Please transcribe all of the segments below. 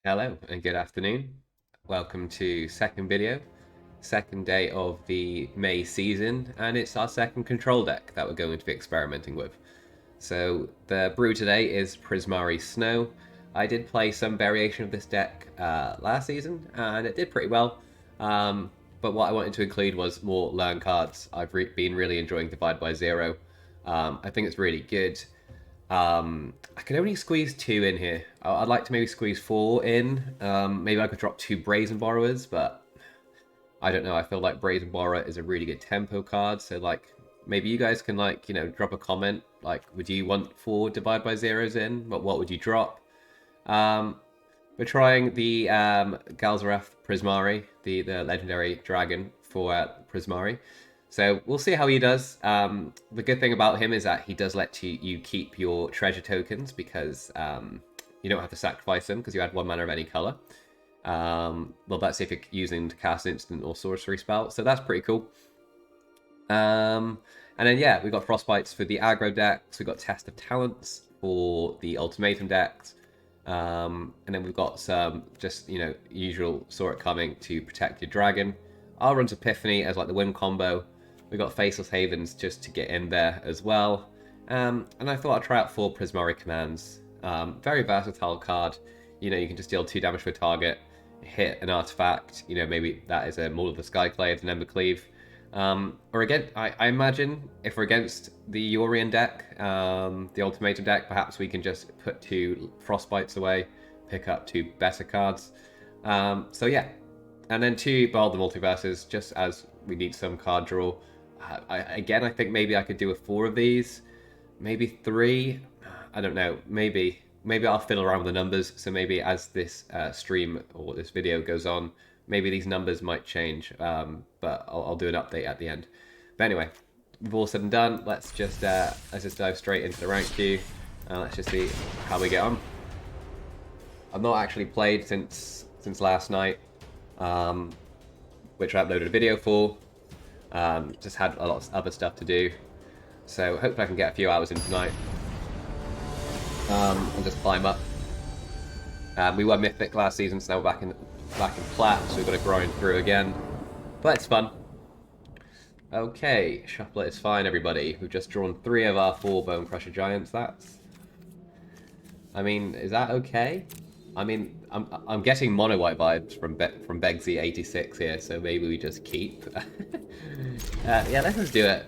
Hello and good afternoon. Welcome to second video, second day of the May season, and it's our second control deck that we're going to be experimenting with. So the brew today is Prismari Snow. I did play some variation of this deck last season, and it did pretty well. But what I wanted to include was more learn cards. I've been really enjoying Divide by Zero. I think it's really good. I can only squeeze 2 in here. I'd like to maybe squeeze 4 in. Maybe I could drop 2 Brazen Borrowers, but I don't know. I feel like Brazen Borrower is a really good tempo card. So like, maybe you guys can drop a comment. Like, would you want 4 Divide by Zeros in? But what would you drop? We're trying the Galazeth Prismari, the legendary dragon for Prismari. So we'll see how he does. The good thing about him is that he does let you keep your treasure tokens because you don't have to sacrifice them because you add 1 mana of any color. Well, that's if you're using to cast instant or sorcery spell. So that's pretty cool. And then yeah, we've got Frostbites for the aggro decks. We've got Test of Talents for the ultimatum decks. And then we've got some just, usual Saw It Coming to protect your dragon. Arrund's Epiphany as like the win combo. We've got Faceless Havens just to get in there as well. And I thought I'd try out 4 Prismari Commands. Very versatile card. You can just deal 2 damage to a target, hit an artifact. Maybe that is a Maul of the Skyclave, an Embercleave. Or again, I imagine if we're against the Yorion deck, the Ultimatum deck, perhaps we can just put 2 Frostbites away, pick up 2 better cards. So yeah. And then 2 Behold the Multiverses, just as we need some card draw. I think maybe I could do a 4 of these. Maybe 3. I don't know. Maybe I'll fiddle around with the numbers. So maybe as this stream or this video goes on, maybe these numbers might change. But I'll do an update at the end. But anyway, we've all said and done. Let's just dive straight into the rank queue. Let's just see how we get on. I've not actually played since last night. Which I uploaded a video for. Just had a lot of other stuff to do, so hopefully I can get a few hours in tonight. And just climb up. We were Mythic last season, so now we're back in Plat, so we've got to grind through again. But it's fun. Okay, shuffle it is fine, everybody. We've just drawn 3 of our 4 Bonecrusher Giants. Is that okay? I'm getting mono white vibes from Begsy86 here, so maybe we just keep. Yeah, let's just do it.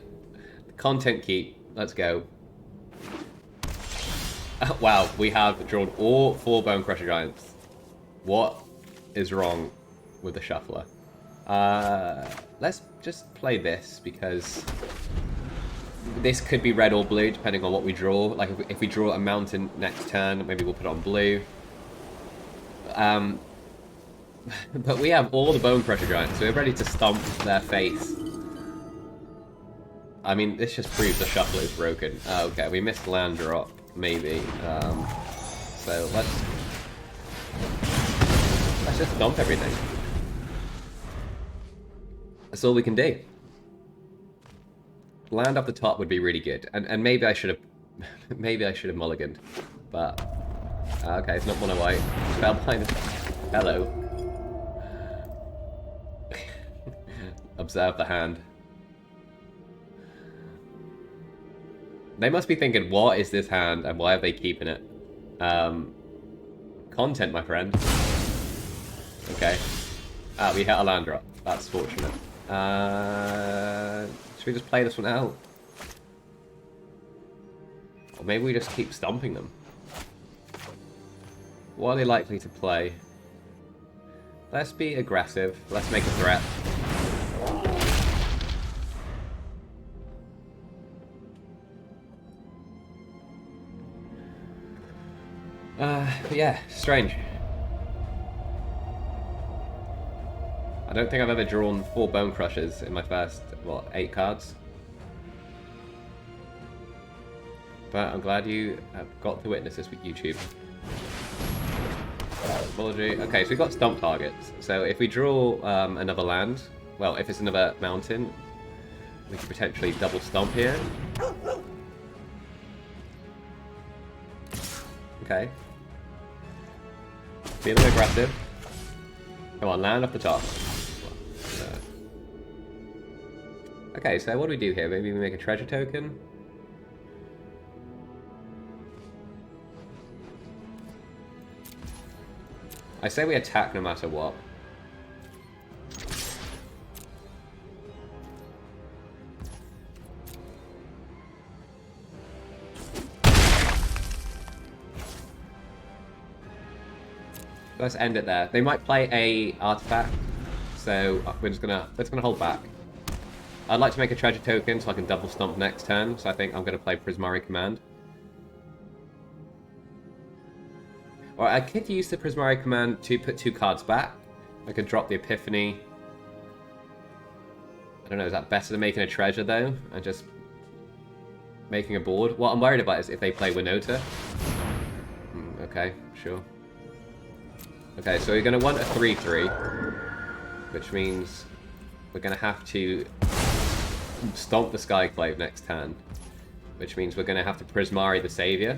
Content keep. Let's go. Wow, we have drawn all 4 Bonecrusher Giants. What is wrong with the shuffler? Let's just play this because this could be red or blue depending on what we draw. Like if we draw a mountain next turn, maybe we'll put it on blue. But we have all the Bonecrusher Giants, so we're ready to stomp their face. This just proves the shuffle is broken. Okay, we missed land drop, maybe. So let's just stomp everything. That's all we can do. Land up the top would be really good, and maybe I should have mulliganed, but. Okay, it's not mono white. Spellbind. Hello. Observe the hand. They must be thinking, what is this hand and why are they keeping it? Content, my friend. Okay. We hit a land drop. That's fortunate. Should we just play this one out? Or maybe we just keep stomping them. What are they likely to play? Let's be aggressive. Let's make a threat. Yeah, strange. I don't think I've ever drawn 4 Bonecrushers in my first, 8 cards. But I'm glad you have got to witness this with YouTube. Apology. Okay, so we've got stomp targets. So if we draw another land, well, if it's another mountain, we could potentially double stomp here. Okay. Feeling aggressive. Come on, land off the top. Okay, so what do we do here? Maybe we make a treasure token? I say we attack no matter what. Let's end it there. They might play a artifact, so we're just gonna hold back. I'd like to make a treasure token so I can double stomp next turn, so I think I'm gonna play Prismari Command. Or I could use the Prismari Command to put 2 cards back. I could drop the Epiphany. I don't know, is that better than making a treasure though? And just making a board? What I'm worried about is if they play Winota. Okay, sure. Okay, so we're going to want a 3/3, which means we're going to have to stomp the Skyclave next turn, which means we're going to have to Prismari the Savior.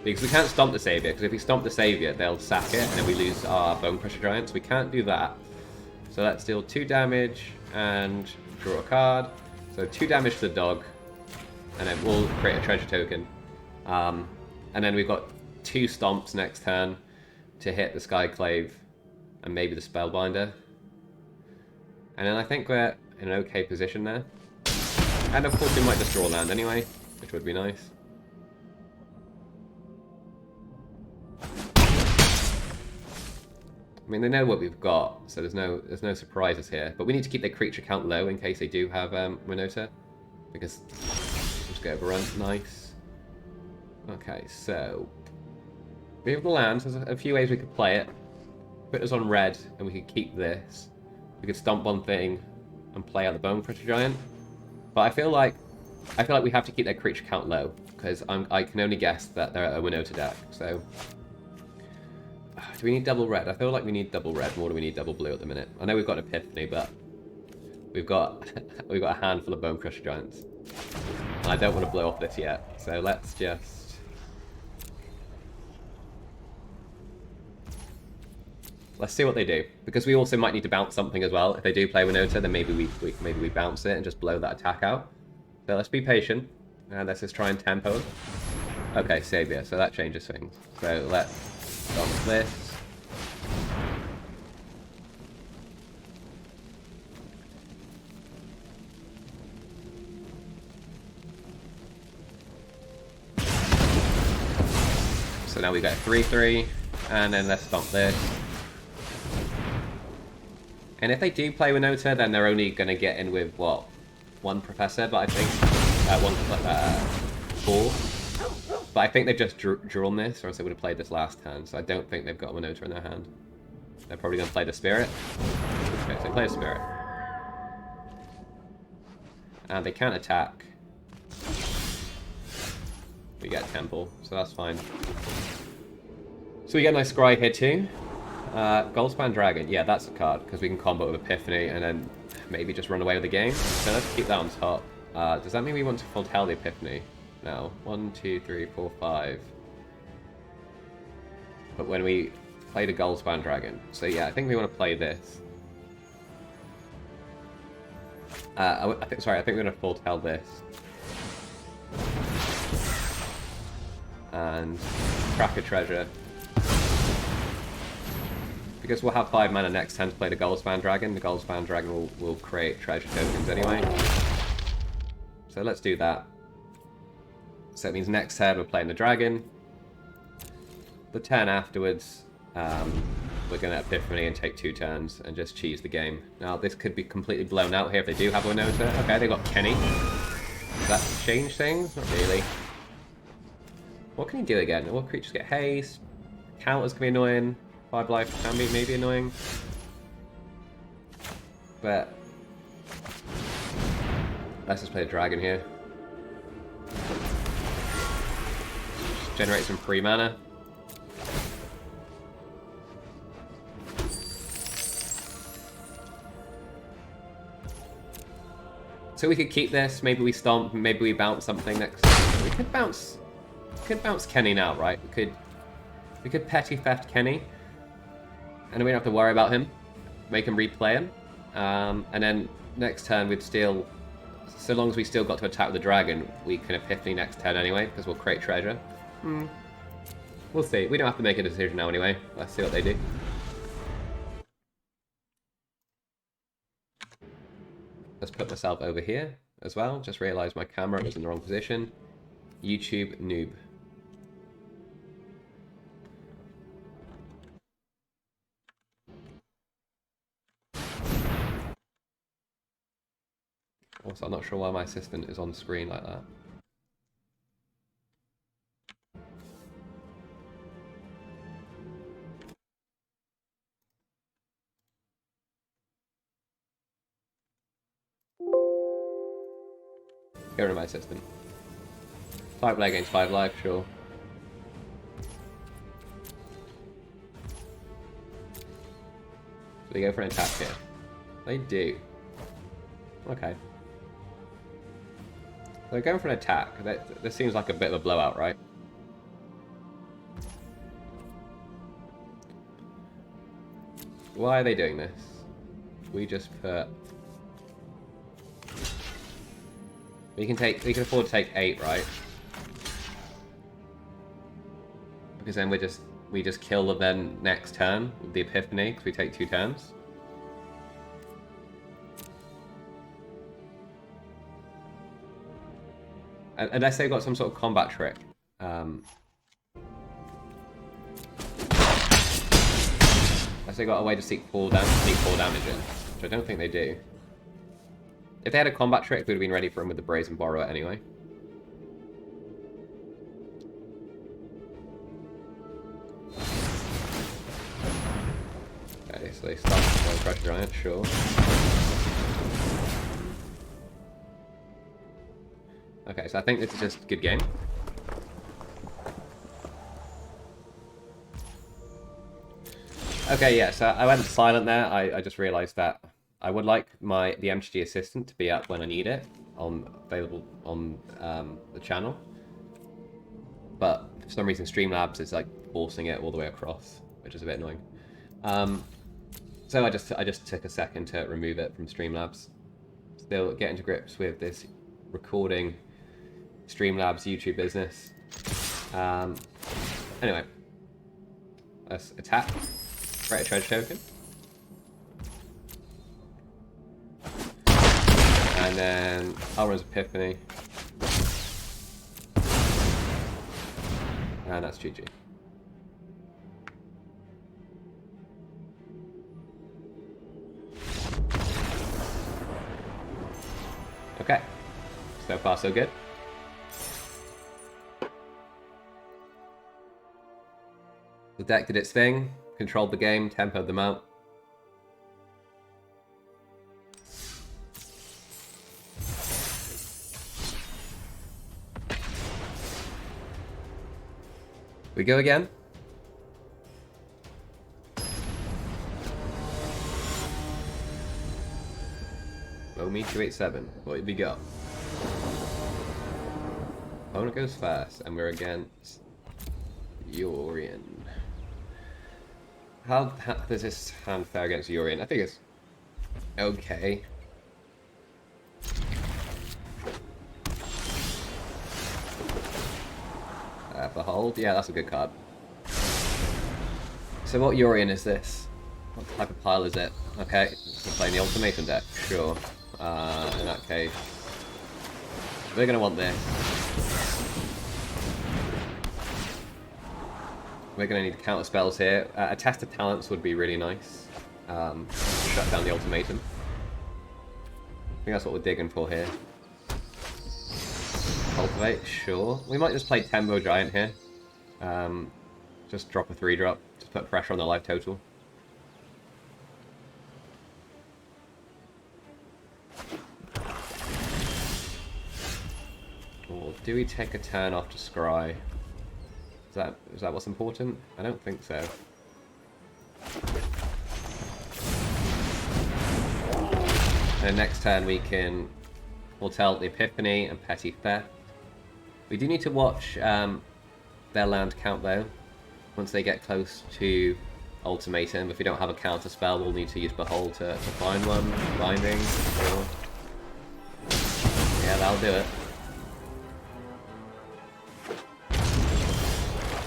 Because we can't stomp the Savior, because if we stomp the Savior, they'll sack it, and then we lose our Bonecrusher Giant, so we can't do that. So let's deal 2 damage and draw a card. So 2 damage to the dog, and then we'll create a treasure token. And then we've got 2 stomps next turn to hit the Skyclave and maybe the Spellbinder. And then I think we're in an okay position there. And of course we might just draw land anyway, which would be nice. I mean, they know what we've got, so there's no surprises here. But we need to keep their creature count low in case they do have Winota, because we'll just get overrun. Nice. Okay, so we have the lands. There's a few ways we could play it. Put us on red, and we could keep this. We could stomp one thing and play out the Bonecrusher Giant. But I feel like we have to keep their creature count low, because I can only guess that they're a Winota deck. So do we need double red? I feel like we need double red more than we need double blue at the minute. I know we've got an Epiphany, but we've got a handful of Bonecrusher Giants. And I don't want to blow off this yet. So let's just let's see what they do, because we also might need to bounce something as well. If they do play Winota, then maybe we bounce it and just blow that attack out. So let's be patient, and let's just try and tempo. Okay, Savior, so that changes things. So let's stop this. So now we got 3/3, and then let's stomp this. And if they do play Winota, then they're only going to get in with, what, 1 Professor, but I think, 4. But I think they've just drawn this, or else they would have played this last turn, so I don't think they've got Winota in their hand. They're probably going to play the Spirit. Okay, so they play a Spirit. And they can't attack. We get Temple, so that's fine. So we get a nice Scry here too. Goldspan Dragon, yeah, that's a card, because we can combo with Epiphany and then maybe just run away with the game. So let's keep that on top. Does that mean we want to foretell the Epiphany? No. 1, 2, 3, 4, 5. But when we play the Goldspan Dragon. So yeah, I think we want to play this. I think we're going to foretell this. And crack a treasure. Because we'll have 5 mana next turn to play the Goldspan Dragon. The Goldspan Dragon will create treasure tokens anyway. So let's do that. So it means next turn we're playing the Dragon. The turn afterwards, we're going to Epiphany and take 2 turns and just cheese the game. Now this could be completely blown out here if they do have a Winota. Okay, they got Kenny. Does that change things? Not really. What can he do again? What creatures get haste? Counters can be annoying. 5 life can be maybe annoying. But let's just play a dragon here. Just generate some free mana. So we could keep this, maybe we stomp, maybe we bounce something next. We could bounce Kenny now, right? We could We could Petty Theft Kenny, and then we don't have to worry about him. Make him replay him, and then next turn we'd still, so long as we still got to attack with the dragon, we can Epiphany next turn anyway, because we'll create treasure. We'll see. We don't have to make a decision now anyway. Let's see what they do. Let's put myself over here as well. Just realised my camera was in the wrong position. YouTube noob. Also, I'm not sure why my assistant is on screen like that. Get rid of my assistant. 5 life against 5 life, sure. So they go for an attack here. They do. Okay. They're going for an attack. This seems like a bit of a blowout, right? Why are they doing this? We just put... We can afford to take 8, right? Because then we just kill them then next turn with the Epiphany, because we take 2 turns. Unless they've got some sort of combat trick. Unless they got a way to sneak 4 damage in, which I don't think they do. If they had a combat trick, we'd have been ready for him with the Brazen Borrower anyway. Okay, so they start with Bonecrusher Giant, sure. Okay, so I think this is just a good game. Okay, yeah, so I went silent there. I just realised that I would like the MTG assistant to be up when I need it, available on the channel. But for some reason Streamlabs is like forcing it all the way across, which is a bit annoying. So I just took a second to remove it from Streamlabs. Still getting to grips with this recording Streamlabs YouTube business. Anyway, let's attack. Create a treasure token. And then Alrund's Epiphany. And that's GG. Okay. So far so good. The deck did its thing, controlled the game, tempoed them out. We go again. Romy 287. What did we got? Opponent goes first, and we're against Yorion. How does this hand fare against Yorion? I think it's okay. Behold, yeah, that's a good card. So what Yorion is this? What type of pile is it? Okay, we're playing the Ultimatum deck, sure. In that case, we're going to want this. We're going to need counter spells here. A Test of Talents would be really nice. Shut down the Ultimatum. I think that's what we're digging for here. Cultivate, sure. We might just play Tempo Giant here. Just drop a 3-drop. Just put pressure on the life total. Or do we take a turn off to scry? Is that what's important? I don't think so. And next turn we'll tell the Epiphany and Petty Theft. We do need to watch their land count though. once they get close to ultimatum. If we don't have a counter spell, we'll need to use Behold to find one. Binding. Sure. Yeah, that'll do it.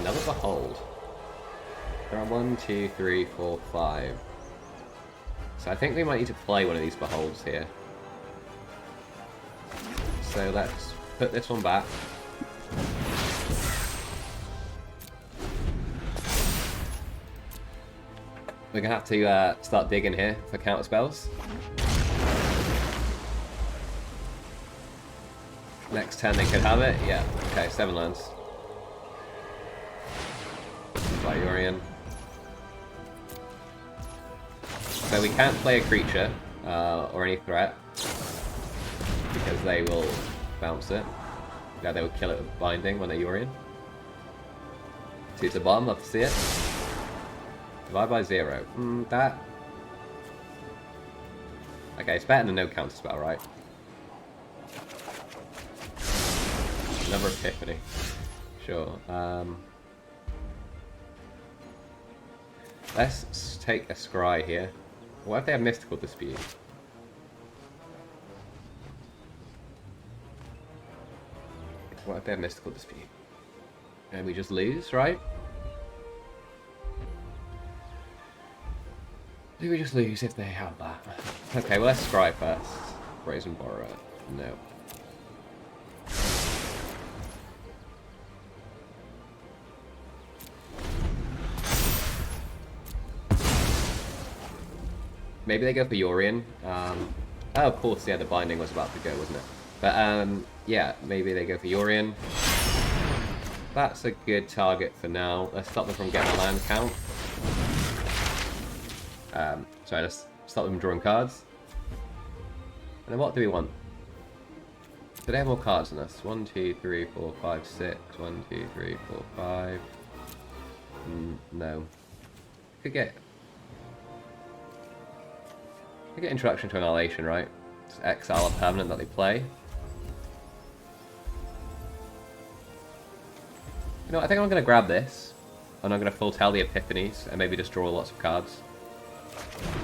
Another Behold. There are 1, 2, 3, 4, 5. So I think we might need to play one of these Beholds here. So let's put this one back. We're gonna have to start digging here for counter spells. Next turn they could have it. Yeah. Okay, 7 lands. Orion. So we can't play a creature or any threat because they will bounce it. Yeah, they will kill it with binding when they're Yorion. 2 to the bottom, love to see it. Divide by 0. That. Okay, it's better than no counter spell, right? Another Epiphany. Sure. Let's take a scry here. What if they have Mystical Dispute? What if they have Mystical Dispute? And we just lose, right? Do we just lose if they have that? Okay, well let's scry first. Brazen Borrower. No. Maybe they go for Yorion. Oh, of course, yeah, the binding was about to go, wasn't it? But, yeah, maybe they go for Yorion. That's a good target for now. Let's stop them from getting a land count. Sorry, let's stop them drawing cards. And then what do we want? Do they have more cards than us? 1, 2, 3, 4, 5, 6. 1, 2, 3, 4, 5. No. Could get Introduction to Annihilation, right? Just exile a permanent that they play. You know, I think I'm going to grab this, and I'm going to full tell the Epiphanies, and maybe just draw lots of cards.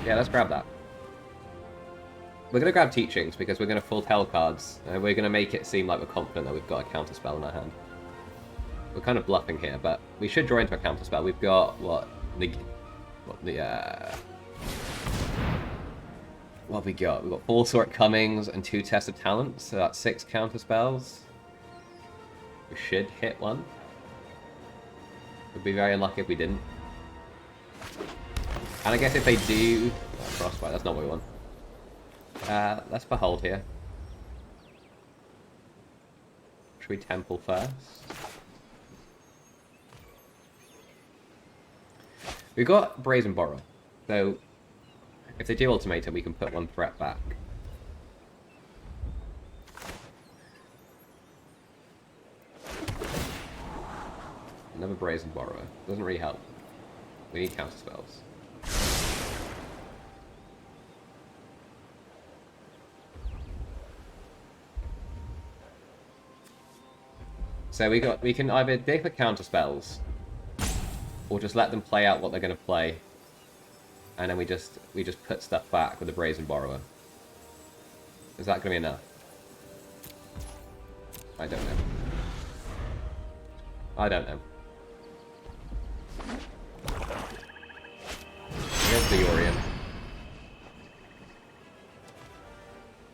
Yeah, let's grab that. We're going to grab Teachings, because we're going to full tell cards, and we're going to make it seem like we're confident that we've got a counter spell in our hand. We're kind of bluffing here, but we should draw into a counter spell. We've got, what have we got? We've got 4 Sort Cummings and 2 Test of Talents, so that's 6 counter spells. We should hit one. We'd be very unlucky if we didn't. And I guess if they do... Oh, Frostbite, that's not what we want. Let's Behold here. Should we Temple first? We've got Brazen Borrower, so if they do Ultimatum, we can put 1 threat back. Another Brazen Borrower. Doesn't really help. We need counter spells. So we can either dig for counter spells, or just let them play out what they're going to play, and then we just put stuff back with the Brazen Borrower. Is that going to be enough? I don't know. I don't know. Here's the Yorion.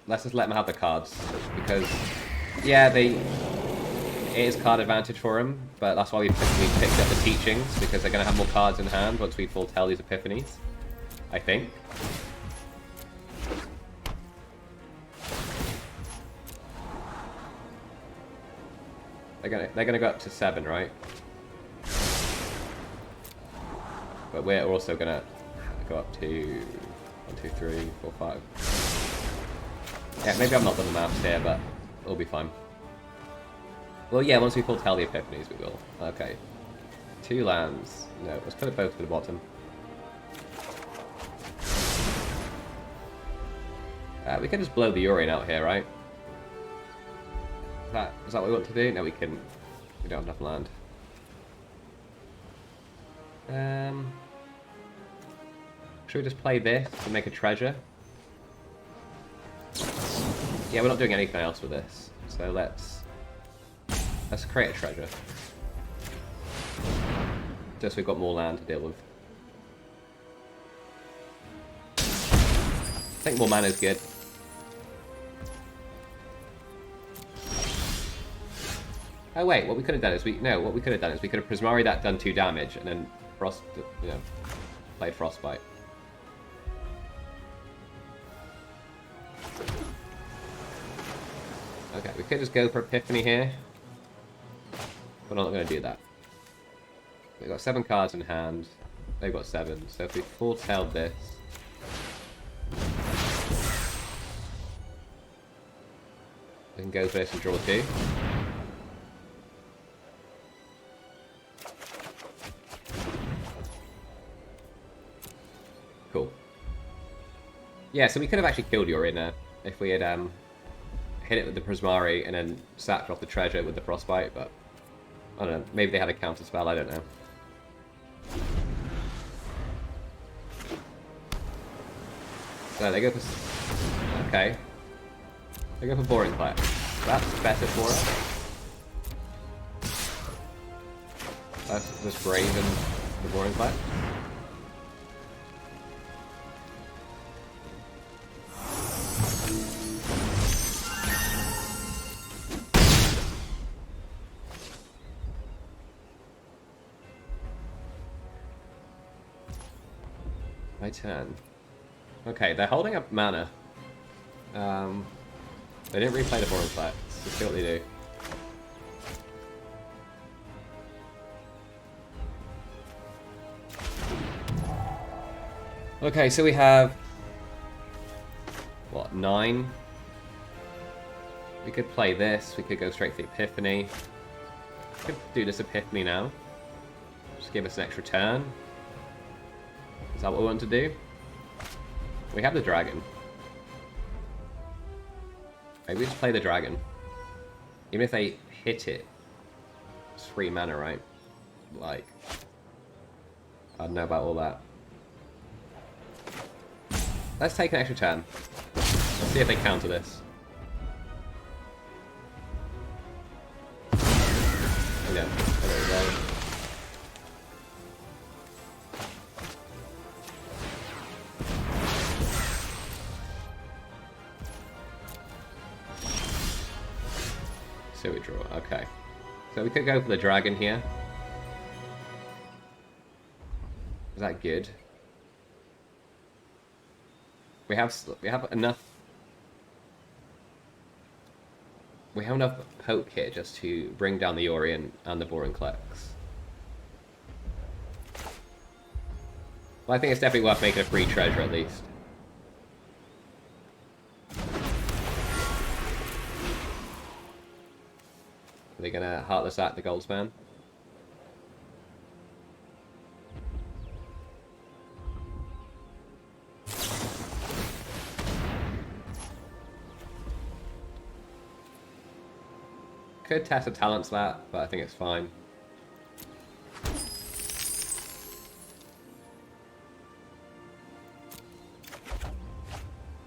Let's just let them have the cards, because yeah, it is card advantage for them, but that's why we picked up the Teachings, because they're going to have more cards in hand once we full tell these Epiphanies, I think. They're gonna go up to 7, right? But we're also gonna go up to 1, 2, 3, 4, 5. Yeah, maybe I'm not done the maths here, but it'll be fine. Well, yeah, once we full tell the Epiphanies, we will. Okay. 2 lands. No, let's put it both to the bottom. We can just blow the Yorion out here, right? Is that what we want to do? No, we couldn't. We don't have enough land. Should we just play this to make a treasure? Yeah, we're not doing anything else with this. So let's create a treasure. Just so we've got more land to deal with. I think more mana is good. Oh wait, what we could have done is we could have Prismari that, done 2 damage, and then played Frostbite. Okay, we could just go for Epiphany here. But I'm not going to do that. We've got 7 cards in hand. They've got 7. So if we full-tailed this... we can go for this and draw 2. Cool. Yeah, so we could have actually killed Urina if we had hit it with the Prismari and then sacked off the treasure with the Frostbite, but I don't know, maybe they had a counter spell, I don't know. So they go for... okay. They go for Boring Clap. That's better for us. That's just Brazen the Boring Clap. My turn. Okay, they're holding up mana. They didn't replay the Boring Clap. Let's see what they do. Okay, so we have... what, 9? We could play this. We could go straight for the Epiphany. We could do this Epiphany now. Just give us an extra turn. Is that what we want to do? We have the dragon. Maybe we just play the dragon. Even if they hit it, it's 3 mana, right? Like, I don't know about all that. Let's take an extra turn. Let's see if they counter this. Yeah, there we go. So we draw, okay. So we could go for the dragon here. Is that good? We have enough. We have enough poke here just to bring down the Orient and the Boring Clerks. Well, I think it's definitely worth making a free treasure at least. Are they gonna Heartless Act the Goldspan? Could test a talent slap, but I think it's fine.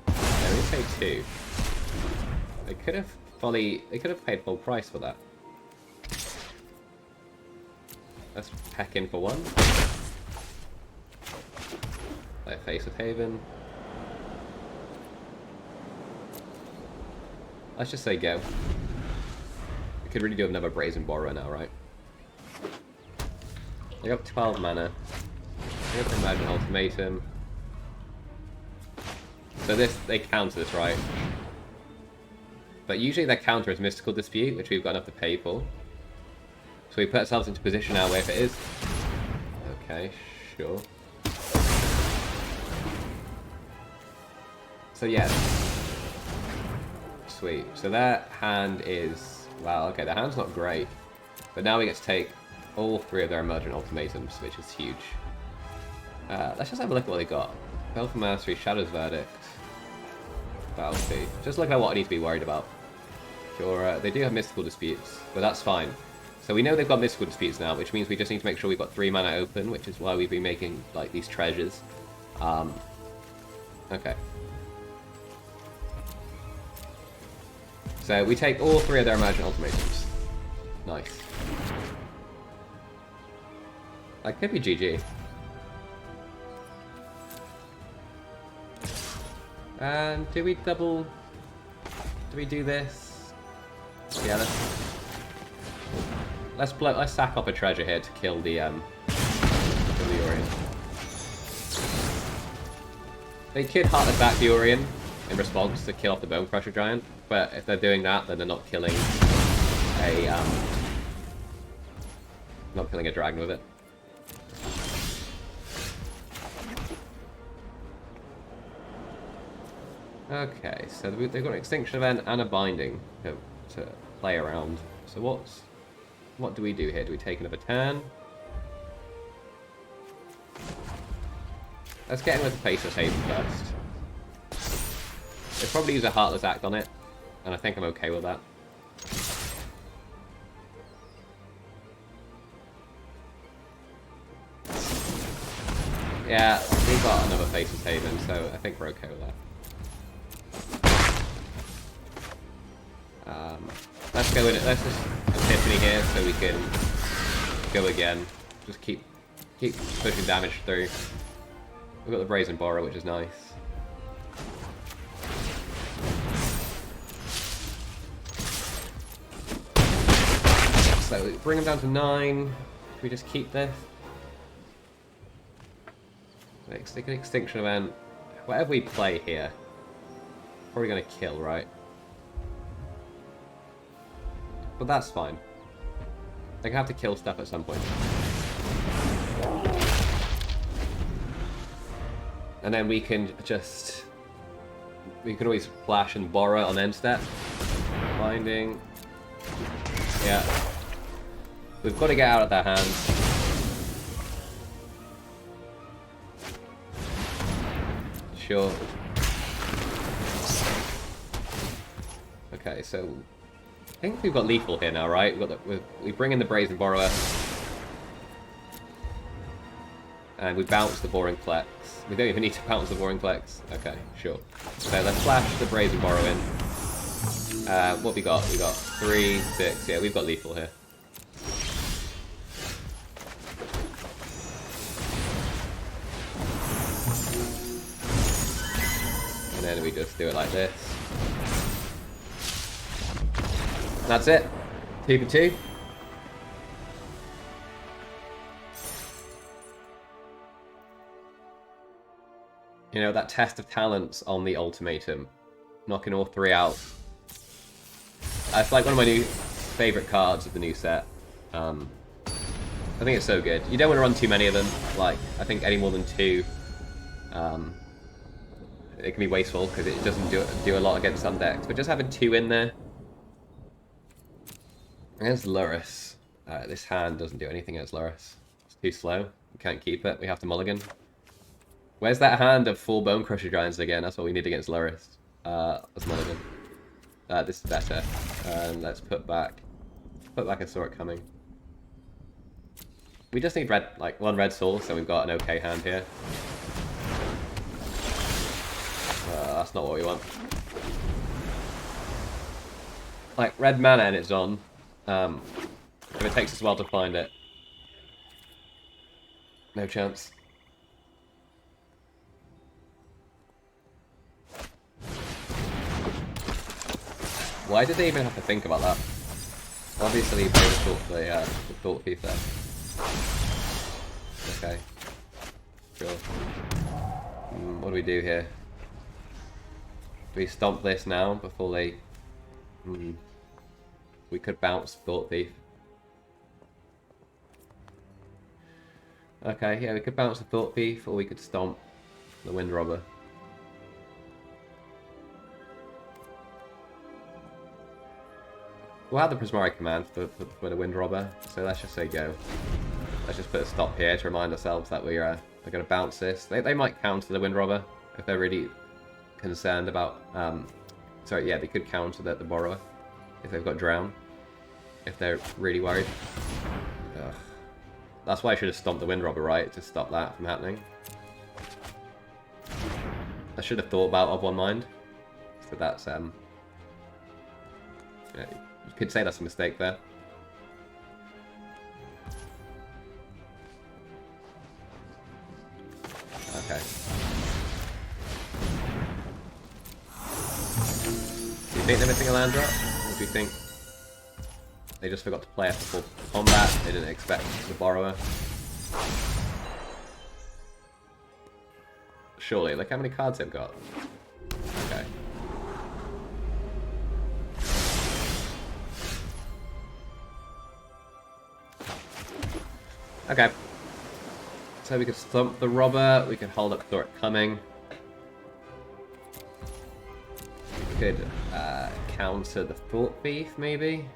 Let me say 2. They could have paid full price for that. Let's pack in for 1. Like Faceless Haven. Let's just say go. We could really do another Brazen Borrower now, right? They got 12 mana. They have to Imagine Ultimatum. So they counter this, right? But usually their counter is Mystical Dispute, which we've got enough to pay for. So we put ourselves into position now where if it is... okay, sure. So yeah. Sweet. So that hand is... wow, okay, the hand's not great. But now we get to take all 3 of their Emergent Ultimatums, which is huge. Let's just have a look at what they got. Baleful Mastery, Shadow's Verdict, Bounty. Just look at what I need to be worried about. Sure, they do have Mystical Disputes, but that's fine. So we know they've got mystical disputes now, which means we just need to make sure we've got 3 mana open, which is why we've been making like these treasures. Okay. So we take all 3 of their Imagined Ultimatums. Nice. That could be GG. And do we double... Do we do this? Yeah, let's sack up a treasure here to kill the Orient. They could Heartless Attack the Orient in response to kill off the Bonecrusher Giant, but if they're doing that, then they're not killing a dragon with it. Okay, so they've got an Extinction Event and a Binding to play around. So what do we do here? Do we take another turn? Let's get in with the Faceless Haven first. They'll probably use a Heartless Act on it, and I think I'm okay with that. Yeah, we've got another Faceless Haven, so I think we're okay with that. Let's go in it. Let's just Epiphany here so we can go again. Just keep pushing damage through. We've got the Brazen Borrower, which is nice. So we bring them down to 9. Can we just keep this? Take an Extinction Event. Whatever we play here, probably going to kill, right? But that's fine. They're gonna have to kill stuff at some point. And then we can just... We can always flash and borrow on end step. Binding. Yeah. We've got to get out of their hands. Sure. Okay, so... I think we've got lethal here now, right? We bring in the Brazen Borrower. And we bounce the Boring Flex. We don't even need to bounce the Boring Flex. Okay, sure. So let's flash the Brazen Borrower in. What we got? We got 3, 6. Yeah, we've got lethal here. And then we just do it like this. That's it. 2 for 2. You know, that test of talents on the ultimatum. Knocking all 3 out. That's like one of my new favourite cards of the new set. I think it's so good. You don't want to run too many of them. Like, I think any more than 2, it can be wasteful because it doesn't do a lot against some decks. But just having 2 in there. Against Lurrus. This hand doesn't do anything against Lurrus. It's too slow. We can't keep it. We have to mulligan. Where's that hand of 4 Bonecrusher Giants again? That's what we need against Lurrus. Let's mulligan. This is better. Let's put back I saw it coming. We just need red, like 1 red soul, so we've got an okay hand here. That's not what we want. Like red mana and it's on. If it takes us a while to find it. No chance. Why did they even have to think about that? Obviously, they thought the thought thief there. Okay. Sure. What do we do here? Do we stomp this now before they... We could bounce Thought Thief. Okay, yeah, we could bounce the Thought Thief, or we could stomp the Wind Robber. We'll have the Prismari Command for the Wind Robber, so let's just say go. Let's just put a stop here to remind ourselves that we're going to bounce this. They might counter the Wind Robber if they're really concerned about... sorry, yeah, they could counter the Borrower if they've got Drown. if they're really worried. Ugh. That's why I should have stomped the Wind Robber, right, to stop that from happening. I should have thought about of one mind. So that's yeah, you could say that's a mistake there. Okay. Do you think they're missing a land drop? Or do you think they just forgot to play it before combat? They didn't expect the Borrower? Surely, look how many cards they've got. Okay. Okay. So we could stomp the Robber, we could hold up Saw It Coming. We could counter the Thought Thief, maybe?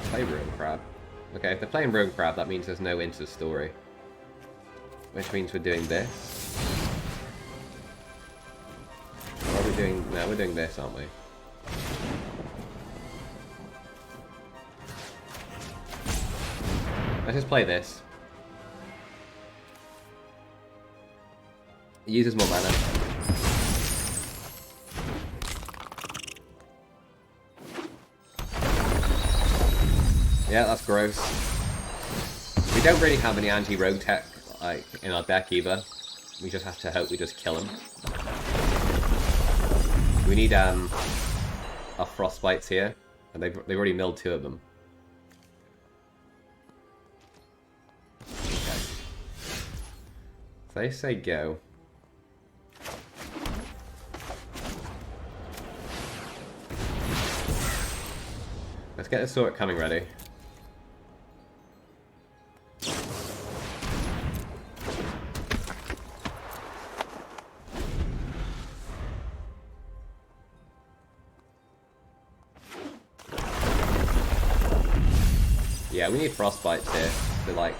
Play Ruin Crab. Okay, if they're playing Ruin Crab, that means there's no Into the Story. Which means we're doing this. Or are we doing... No, we're doing this, aren't we? Let's just play this. It uses more mana. Yeah, that's gross. We don't really have any anti-rogue tech like in our deck either. We just have to hope we just kill him. We need our Frostbites here, and they've already milled 2 of them. Okay. So they say go. Let's get the Saw It Coming ready. Yeah, we need Frostbites here to, like,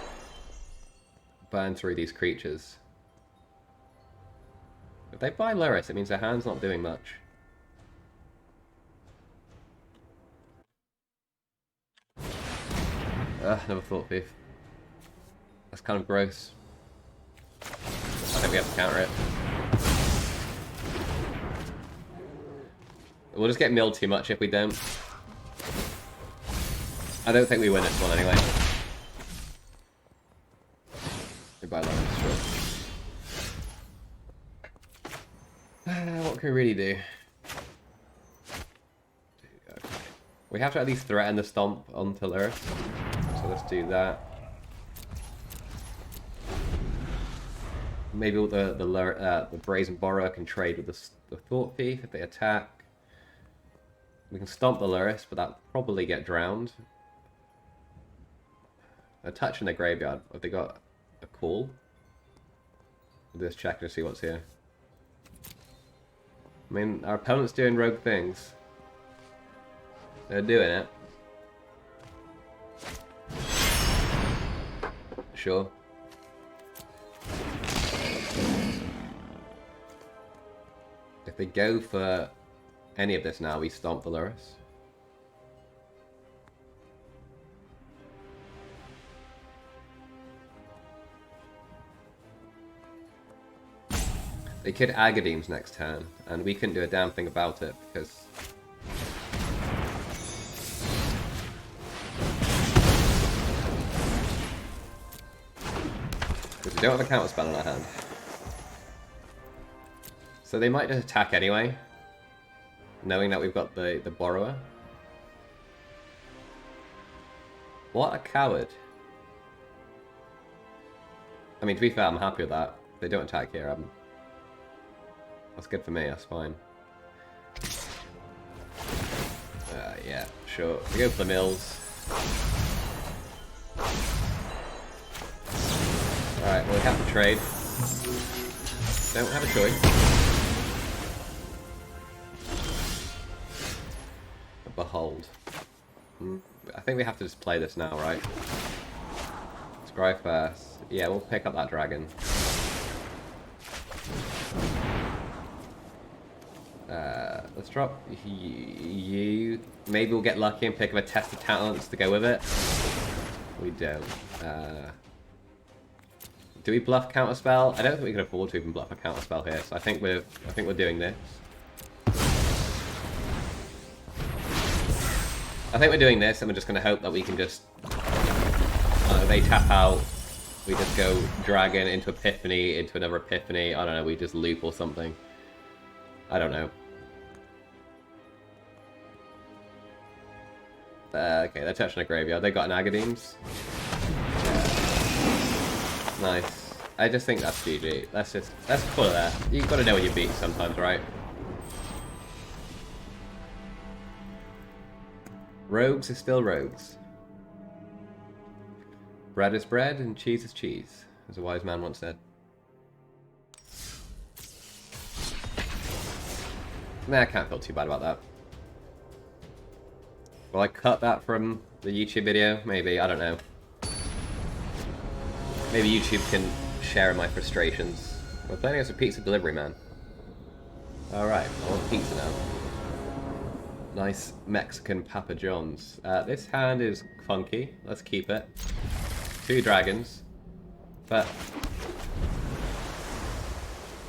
burn through these creatures. If they buy Lurrus, it means their hand's not doing much. Never Thought Thief. That's kind of gross. I think we have to counter it. We'll just get milled too much if we don't. I don't think we win this one anyway. Goodbye, Lawrence, sure. What can we really do? Okay. We have to at least threaten the stomp onto Lurrus. So let's do that. Maybe the Brazen Borrower can trade with the Thought Thief if they attack. We can stomp the Lurrus, but that'll probably get drowned. A touch in their graveyard. Have they got a call? We'll just check to see what's here. I mean, our opponent's doing rogue things. They're doing it. Sure. If they go for any of this now, we stomp the Lurrus. They could Agadeem's next turn, and we couldn't do a damn thing about it because we don't have a counter spell in our hand. So they might just attack anyway, knowing that we've got the Borrower. What a coward. I mean, to be fair, I'm happy with that. If they don't attack here, that's good for me, that's fine. Yeah, sure. We go for the mills. Alright, well, we have to trade. Don't have a choice. Behold. I think we have to just play this now, right? Scry first. Yeah, we'll pick up that dragon. Let's drop you. Maybe we'll get lucky and pick up a Test of Talents to go with it. We don't. Do we bluff Counterspell? I don't think we can afford to even bluff a Counterspell here, so I think we're doing this. I think we're doing this, and we're just going to hope that we can just... they tap out, we just go Dragon into Epiphany, into another Epiphany, I don't know, we just loop or something. I don't know. Okay, they're touching a graveyard. They got an Agadeems. Nice. I just think that's GG. Let's call it there. You've got to know what you beat sometimes, right? Rogues are still rogues. Bread is bread and cheese is cheese, as a wise man once said. Nah, I can't feel too bad about that. Will I cut that from the YouTube video? Maybe, I don't know. Maybe YouTube can share in my frustrations. We're playing as a pizza delivery man. Alright, I want pizza now. Nice Mexican Papa John's. This hand is funky. Let's keep it. 2 dragons. But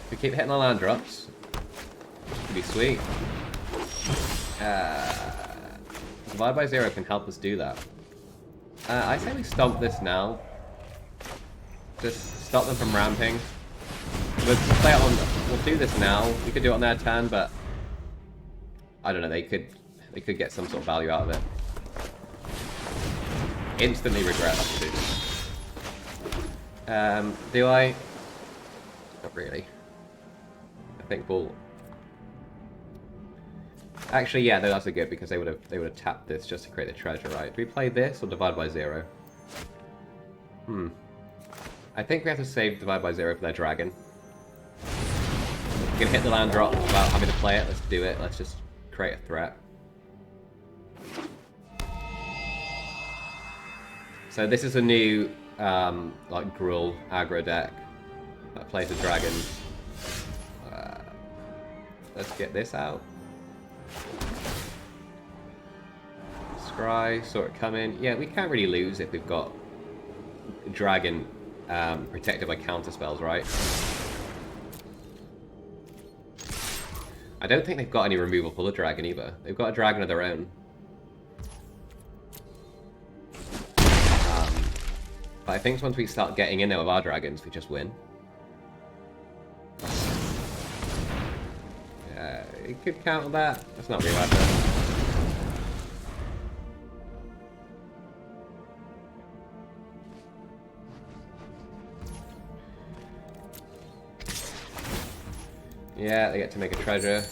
if we keep hitting our land drops, it'd be sweet. Divide by 0 can help us do that. I say we stomp this now. Just stop them from ramping. We'll do this now. We could do it on their turn, but I don't know. They could get some sort of value out of it. Instantly regret that decision. Do I? Not really. I think we'll. Actually, yeah, no, that's a good because they would have tapped this just to create the treasure, right? Do we play this or divide by 0? I think we have to save divide by 0 for their dragon. We can hit the land drop without having to play it. Let's do it. Let's just create a threat. So this is a new like Gruul aggro deck that plays a dragon. Let's get this out. Scry, saw it coming. Yeah, we can't really lose if we've got dragon protected by counter spells, right? I don't think they've got any removal for the dragon either. They've got a dragon of their own. But I think once we start getting in there with our dragons, we just win. Yeah, it could counter that. That's not really bad though. Yeah, they get to make a treasure.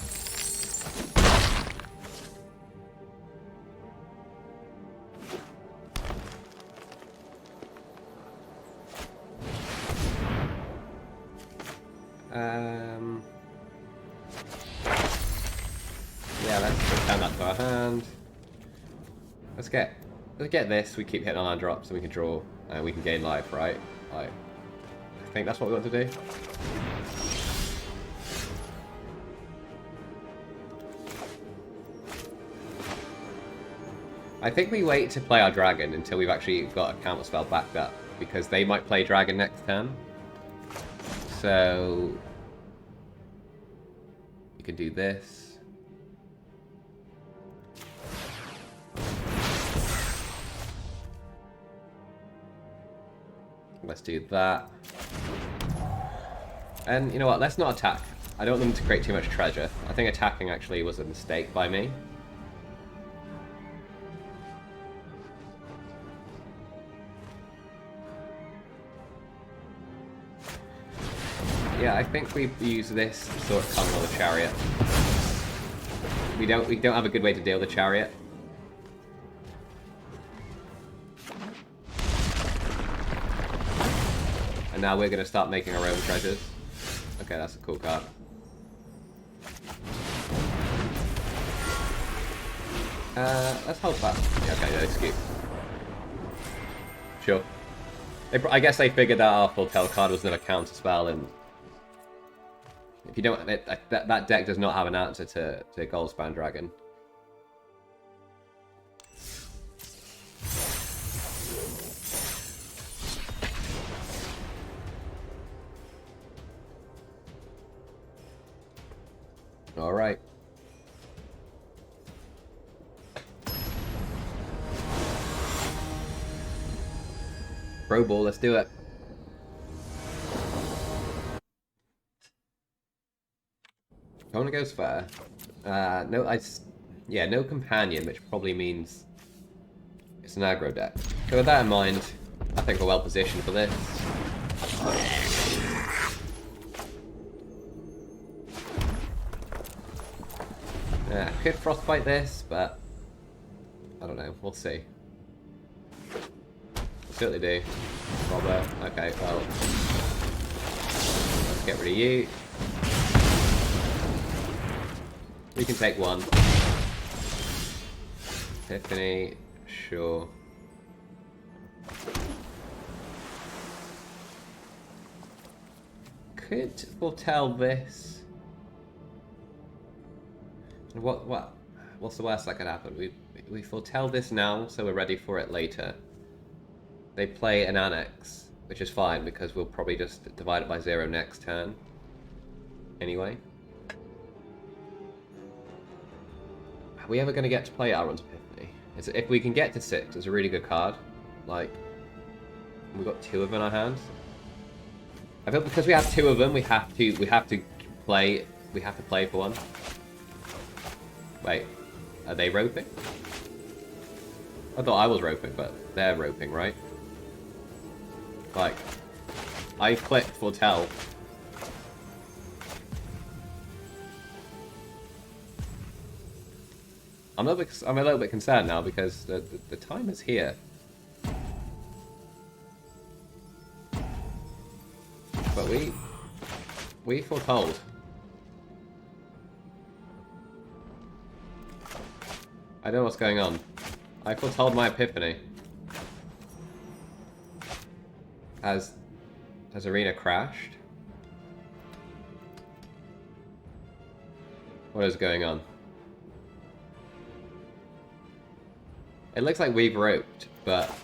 Yeah, let's return that to our hand. Let's get this. We keep hitting on our drops and we can draw and we can gain life, right? I think that's what we want to do. I think we wait to play our dragon until we've actually got a counterspell backed up, because they might play dragon next turn. So you can do this. Let's do that. And you know what? Let's not attack. I don't want them to create too much treasure. I think attacking actually was a mistake by me. Yeah, I think we use this to sort of counter the chariot. We don't have a good way to deal with the chariot. And now we're going to start making our own treasures. Okay, that's a cool card. Let's hold fast. Yeah, okay, no, skip. Sure. I guess they figured that our full tell card was another counter spell, and If you don't, that deck does not have an answer to Goldspan Dragon. All right. Pro Ball, let's do it. Opponent goes fair. No companion, which probably means it's an aggro deck. So with that in mind, I think we're well positioned for this. Could frostbite this, but I don't know. We'll see. Certainly do. Robber. Okay, well, let's get rid of you. We can take one. Epiphany, sure. Could foretell this. What's the worst that could happen? We foretell this now, so we're ready for it later. They play an Annex, which is fine because we'll probably just divide it by 0 next turn. Anyway. Are we ever going to get to play Alrund's Epiphany? If we can get to 6, it's a really good card. Like, we've got 2 of them in our hands. I feel because we have 2 of them, we have to play for one. Wait, are they roping? I thought I was roping, but they're roping, right? Like, I clicked foretell. I'm a little bit concerned now because the time is here. But we foretold. I don't know what's going on. I foretold my Epiphany. Has Arena crashed? What is going on? It looks like we've roped, but...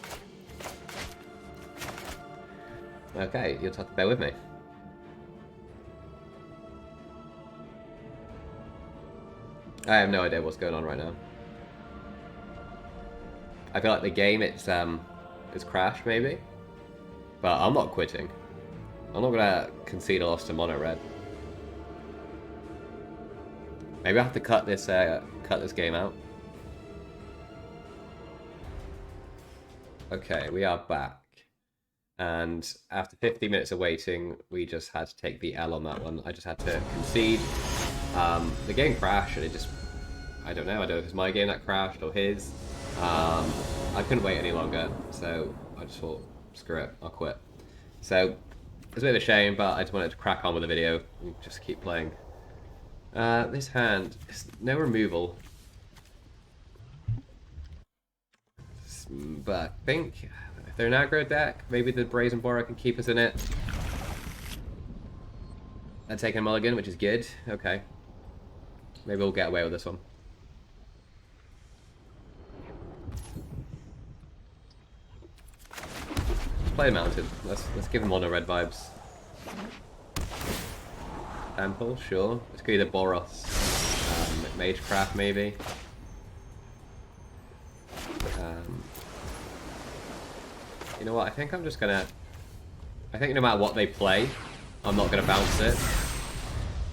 Okay, you'll have to bear with me. I have no idea what's going on right now. I feel like the game, it's crashed, maybe? But I'm not quitting. I'm not gonna concede a loss to mono red. Maybe I have to cut this game out. Okay, we are back. And after 50 minutes of waiting, we just had to take the L on that one. I just had to concede. The game crashed, and it just... I don't know if it's my game that crashed or his. I couldn't wait any longer, so I just thought, screw it, I'll quit. So, it's a bit of a shame, but I just wanted to crack on with the video and just keep playing. This hand, no removal. But I think if they're an aggro deck, maybe the Brazen Borrower can keep us in it. And take a mulligan, which is good. Okay. Maybe we'll get away with this one. Play a mountain. Let's give them mono red vibes. Temple, sure. Let's go either Boros, Magecraft maybe. You know what? I think I'm just gonna. I think no matter what they play, I'm not gonna bounce it,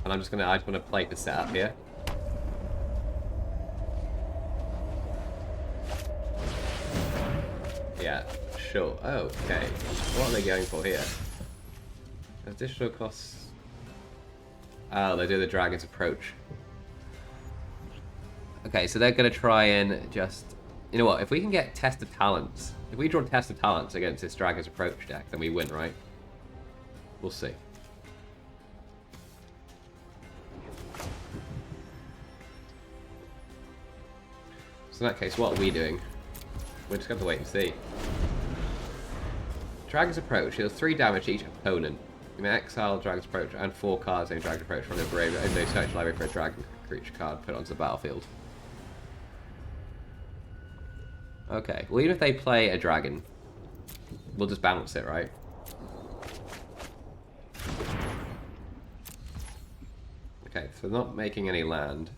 and I just want to play the setup here. Yeah, sure. Oh, okay. What are they going for here? Additional costs. Oh, they do the Dragon's Approach. Okay, so they're going to try and just... You know what? If we can get Test of Talents... If we draw Test of Talents against this Dragon's Approach deck, then we win, right? We'll see. So in that case, what are we doing? We're just going to wait and see. Dragon's Approach deals 3 damage to each opponent. You may exile Dragon's Approach and 4 cards in Dragon's Approach from the graveyard. If they search library for a dragon creature card, put it onto the battlefield. Okay, well even if they play a dragon, we'll just bounce it, right? Okay, so not making any land.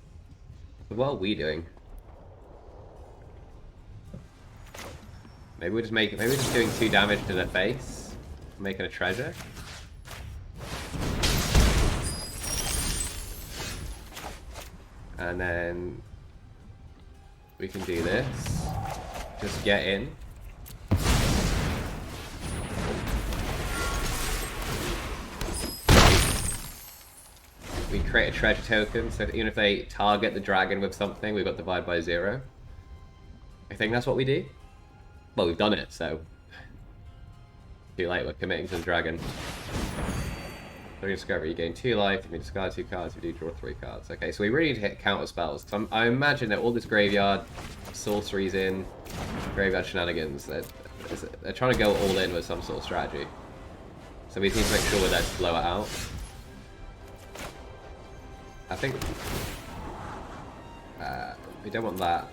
But what are we doing? Maybe we're just doing 2 damage to the face, making a treasure. And then we can do this. Just get in. We create a treasure token, so even if they target the dragon with something, we've got divide by 0. I think that's what we do. Well, we've done it, so too late, we're committing to the dragon. Discovery, you gain 2 life, you may discard 2 cards, you do draw 3 cards. Okay, so we really need to hit counter spells. So I imagine that all this graveyard sorceries in, graveyard shenanigans, they're trying to go all in with some sort of strategy. So we just need to make sure we're there to blow it out. I think we don't want that.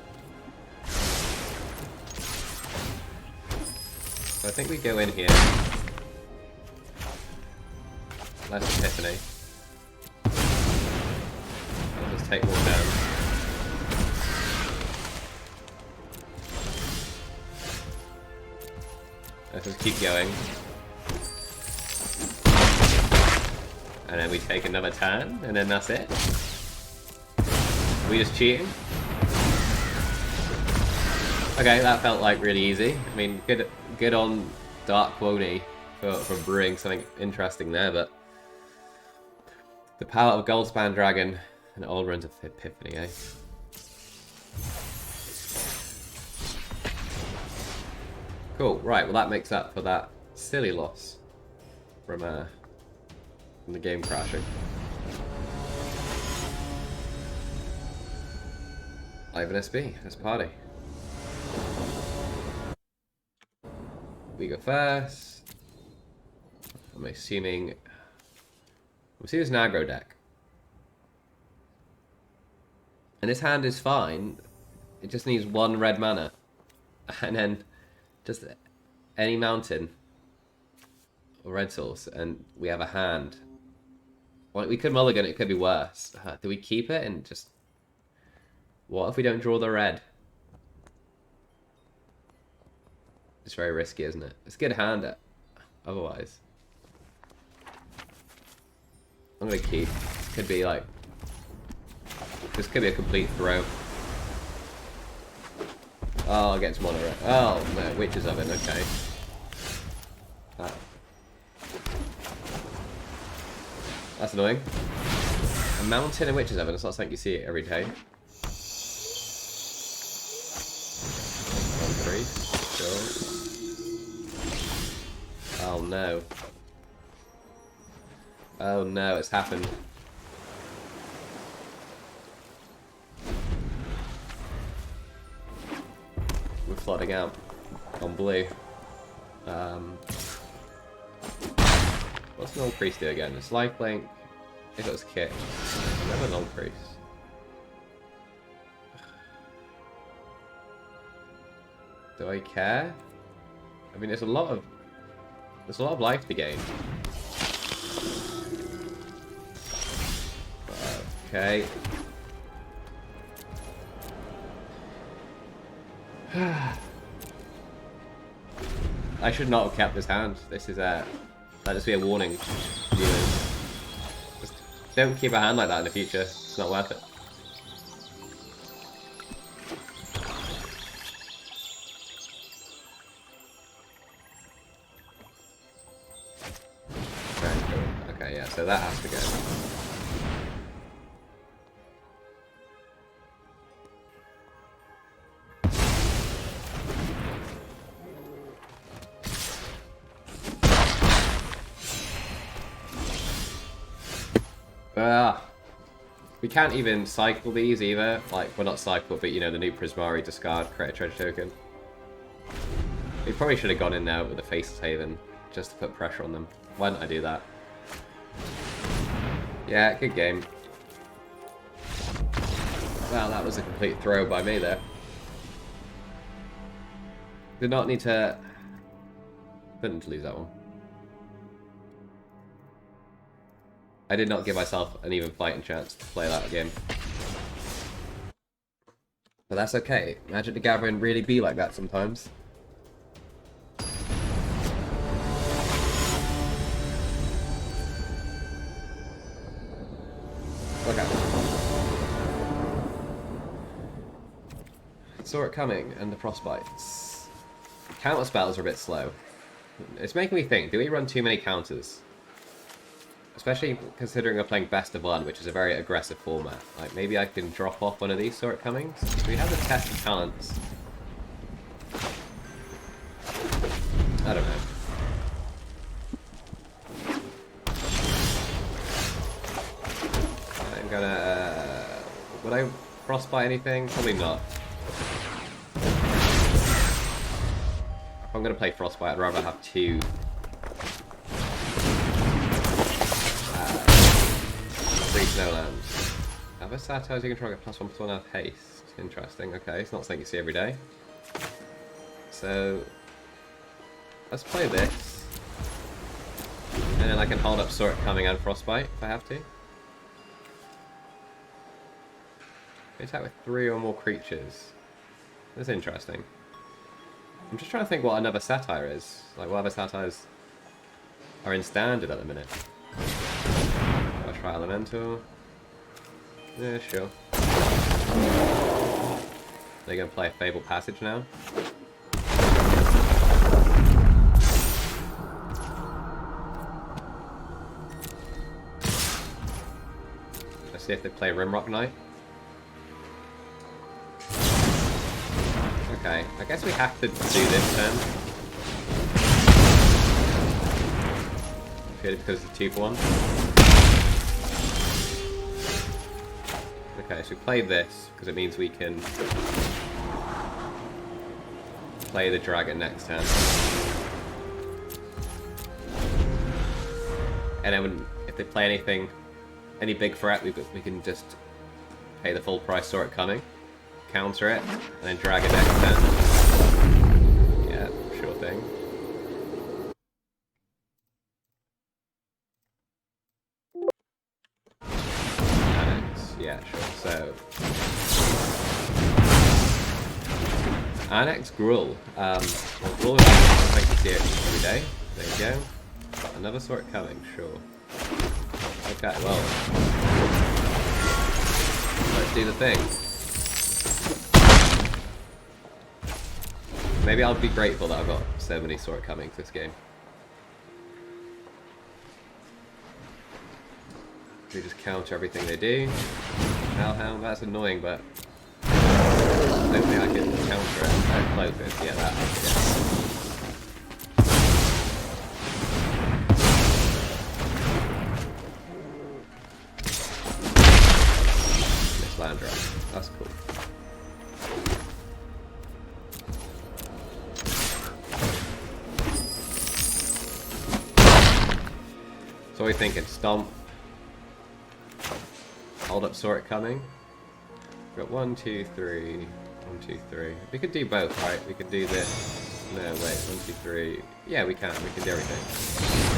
So I think we go in here. Less Epiphany. I'll just take one down. Let's just keep going. And then we take another turn, and then that's it. Are we just cheating? Okay, that felt like really easy. I mean, good on Dark Quony for brewing something interesting there, but the power of Goldspan Dragon and Alrund of Epiphany, eh? Cool, right, well that makes up for that silly loss from the game crashing. Live in SB, let's party. We go first. I'm assuming it's an aggro deck. And this hand is fine. It just needs 1 red mana. And then just any mountain or red source, and we have a hand. Well, we could mulligan, it could be worse. Do we keep it and just... What if we don't draw the red? It's very risky, isn't it? It's a good hand otherwise. I'm gonna keep. Could be like... This could be a complete throw. Oh, against mono red. Oh, no, Witch's Oven, okay. That's annoying. A mountain and Witch's Oven, it's not something you see every day. 1, 3, sure. Oh no. Oh no, it's happened. We're flooding out on blue. What's an old priest do again? It's lifelink. If it was kicked. Never an old priest. Do I care? I mean, there's a lot of life to gain. Okay. I should not have kept this hand. This is that'll just be a warning. Just don't keep a hand like that in the future. It's not worth it. Very cool. Okay, yeah, so that has to go. We can't even cycle these either. Like, well, not cycle, but you know, the new Prismari discard, create a treasure token. We probably should have gone in there with the Faceless Haven just to put pressure on them. Why didn't I do that? Yeah, good game. Wow, that was a complete throw by me there. Did not need to... Couldn't lose that one. I did not give myself an even fighting chance to play that game. But that's okay. Magic the Gathering really be like that sometimes. Look out. Saw it coming, and the Frostbites. Counter spells are a bit slow. It's making me think, do we run too many counters? Especially considering we're playing Best of One, which is a very aggressive format. Like, maybe I can drop off one of these Saw It Comings? We have the Test of Talents. I don't know. I'm gonna... would I Frostbite anything? Probably not. If I'm gonna play Frostbite, I'd rather have two... 3 Snowlands. Other Satires you can try to get +1/+1 out of haste. Interesting, okay, it's not something you see every day. So... let's play this. And then I can hold up Saw It Coming and Frostbite if I have to. Attack with 3 or more creatures. That's interesting. I'm just trying to think what another Satire is. Like, what other Satires are in Standard at the minute. I'll try Elemental. Yeah, sure. They're going to play a Fable Passage now. Let's see if they play Rimrock Knight. Okay, I guess we have to do this then. Purely because it's a 2-for-1. Okay, so we play this, because it means we can play the dragon next turn. And then if they play anything, any big threat, we can just pay the full price, Saw It Coming, counter it, and then dragon next turn. Yeah, sure thing. Yeah, sure. So, Annex Gruul. Well, Gruul is like you see it every day. There you go. Another Saw It Coming, sure. Okay, well, let's do the thing. Maybe I'll be grateful that I've got so many Saw It Comings this game. We just counter everything they do. Hellhound, that's annoying, but I don't think I can counter it. Oh, close it. Yeah, that. Yeah. Miss land drop. That's cool. So we're thinking Stomp. Hold up, Saw It Coming. We've got 1, 2, 3. 1, 2, 3. We could do both, right? We could do this. No, wait. 1, 2, 3. Yeah, we can. We can do everything.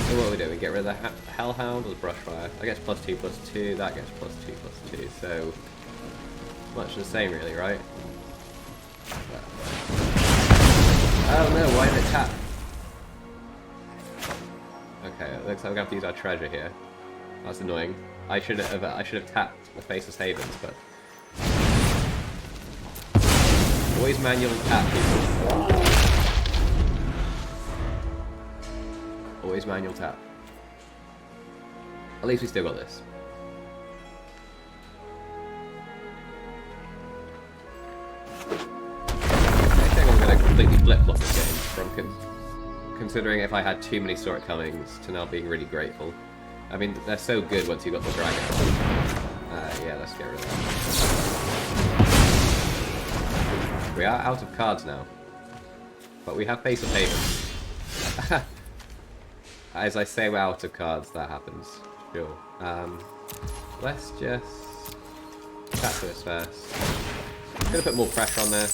So what we do? We get rid of the Hellhound or the Brushfire. That gets +2/+2. That gets +2/+2. So much the same, really, right? Oh no! Why did it tap? Okay, it looks like we're gonna have to use our treasure here. That's annoying. I should have tapped the Faceless Havens, but always manual tap, people. Always manual tap. At least we still got this. I think I'm going to completely flip-flop this game from considering if I had too many Saw It Comings to now being really grateful. I mean, they're so good once you've got the dragon. Yeah, let's get rid of that. We are out of cards now. But we have Faceless Haven. As I say we're out of cards, that happens. Sure. let's just tap to this first. Gonna put more pressure on there.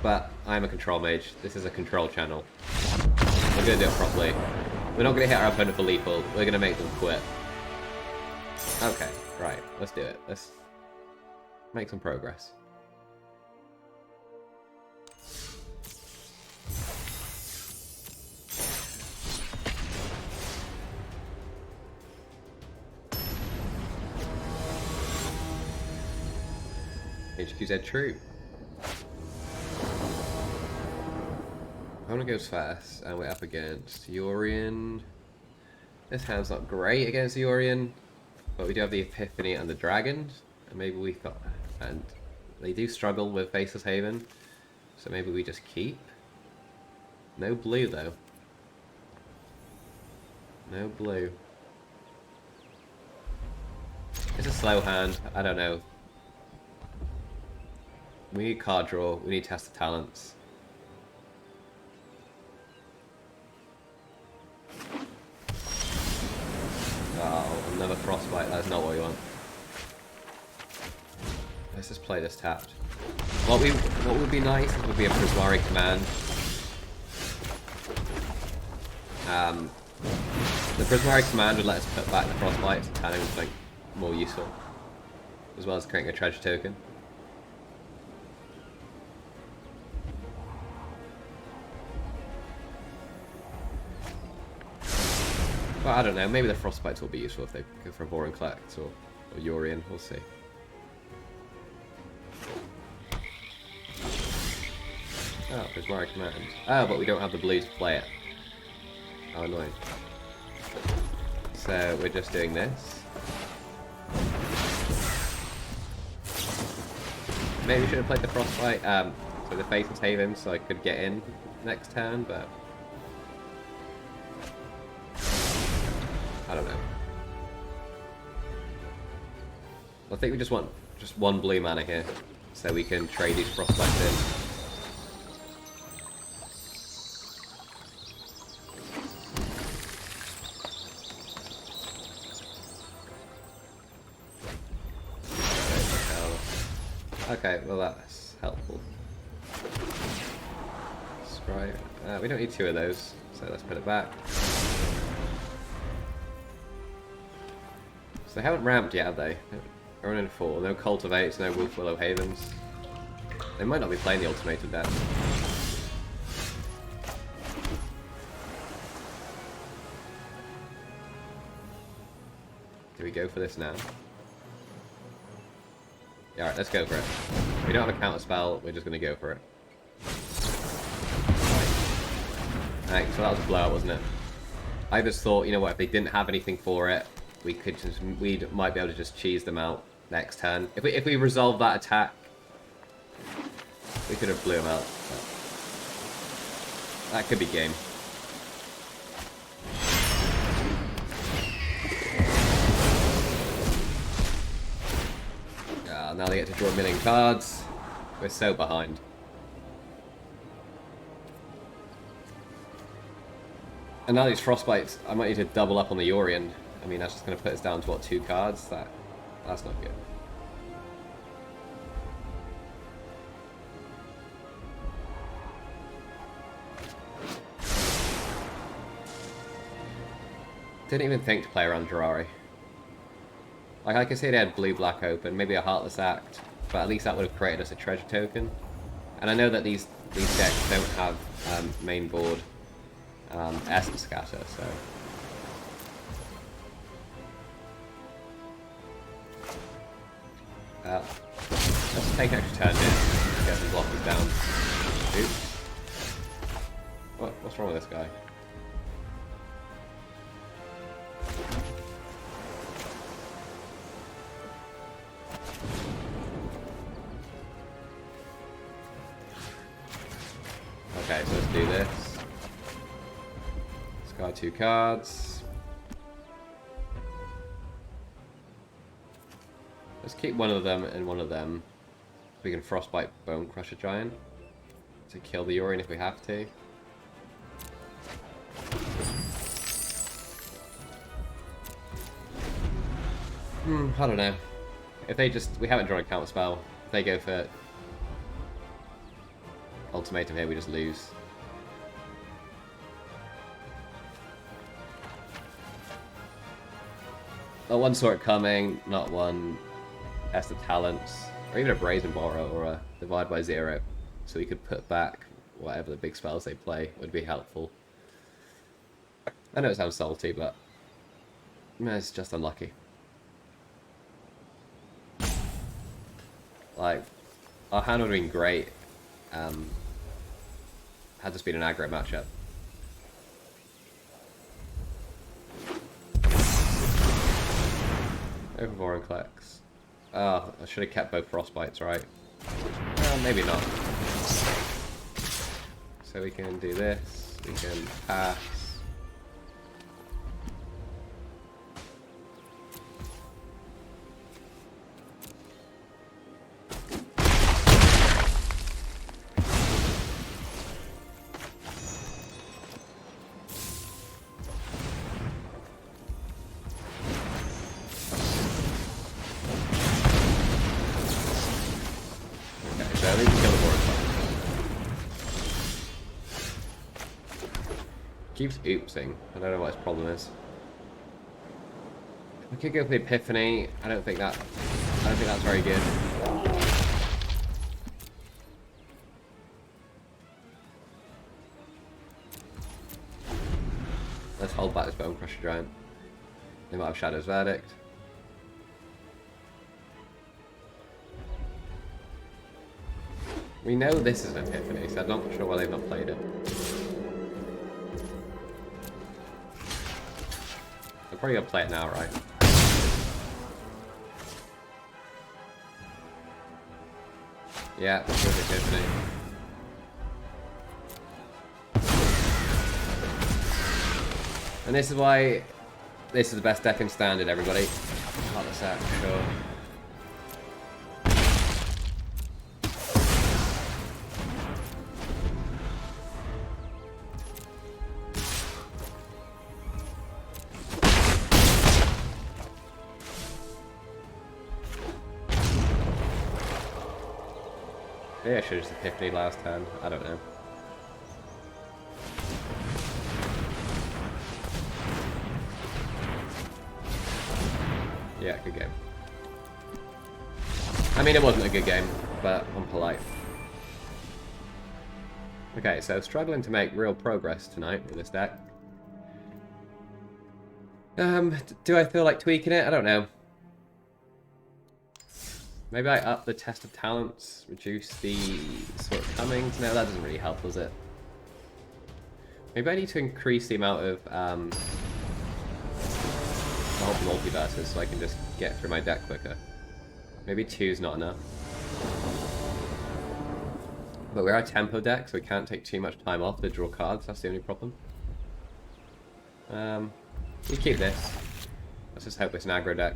But I'm a control mage. This is a control channel. We're gonna do it properly. We're not gonna hit our opponent for lethal. We're gonna make them quit. Okay, right. Let's do it. Let's make some progress. HQZ true. Opponent goes first, and we're up against Yorion. This hand's not great against the Yorion, but we do have the Epiphany and the Dragon, and maybe we got. And they do struggle with Faceless Haven, so maybe we just keep. No blue though. No blue. It's a slow hand. I don't know. We need card draw. We need test of talents. Oh, another frostbite. That's not what we want. Let's just play this tapped. What would be nice would be a Prismari Command. The Prismari Command would let us put back the frostbite, so tanning was like more useful, as well as creating a treasure token. Well, I don't know, maybe the frostbites will be useful if they go for a Boring Collect or Yorion, we'll see. Oh, Prismari Command. Oh, but we don't have the blue to play it. How annoying. So, we're just doing this. Maybe we should have played the frostbite, so the Faceless Haven, so I could get in next turn, but I don't know. I think we just want just one blue mana here, so we can trade these frostbites in. Okay, well that's helpful. Scry. We don't need two of those, so let's put it back. So they haven't ramped yet, have they? They're running 4. No Cultivates, no Wolf Willow Havens. They might not be playing the Ultimatum deck. Do we go for this now? Yeah, alright, let's go for it. We don't have a counter spell, we're just going to go for it. Right, so that was a blowout, wasn't it? I just thought, you know what, if they didn't have anything for it, we might be able to just cheese them out next turn. If we resolve that attack, we could have blew them out. That could be game. Now they get to draw a million cards. We're so behind. And now these frostbites, I might need to double up on the Yorion. I mean, that's just going to put us down to what, 2 cards? That's not good. Didn't even think to play around Jurari. Like, I could say they had blue-black open, maybe a Heartless Act, but at least that would have created us a treasure token. And I know that these decks don't have main board Essence Scatter, so... let's take an extra turn here, get some blockers down. Oops. What's wrong with this guy? Okay, so let's do this. Discard 2 cards. Let's keep one of them and one of them. We can Frostbite Bonecrusher Giant to kill the Yorion if we have to. I don't know. If they just... We haven't drawn a counter spell. If they go for ultimatum here, we just lose. Not one Sword Coming, not one Test of Talents, or even a Brazen Borrower or a Divide by Zero. So we could put back whatever the big spells they play would be helpful. I know it sounds salty, but it's just unlucky. Like, our hand would have been great had this been an aggro matchup. Over and collects. Oh, I should have kept both Frostbites, right? Well, maybe not. So we can do this, we can pass. Keeps oopsing. I don't know what his problem is. We could go for the Epiphany. I don't think that's very good. Let's hold back this Bonecrusher Giant. They might have Shadow's Verdict. We know this is an Epiphany, so I'm not sure why they've not played it. I'm probably gonna play it now, right? Yeah, that's really Epiphany. And this is why this is the best deck in Standard, everybody. Not the set, for sure. Maybe I should have just Epiphany last turn. I don't know. Yeah, good game. I mean, it wasn't a good game, but I'm polite. Okay, so struggling to make real progress tonight with this deck. Do I feel like tweaking it? I don't know. Maybe I up the Test of Talents, reduce the Sword Comings. No, that doesn't really help, does it? Maybe I need to increase the amount of Behold the Multiverses so I can just get through my deck quicker. Maybe 2's not enough. But we're a tempo deck, so we can't take too much time off to draw cards. That's the only problem. We keep this. Let's just hope it's an aggro deck.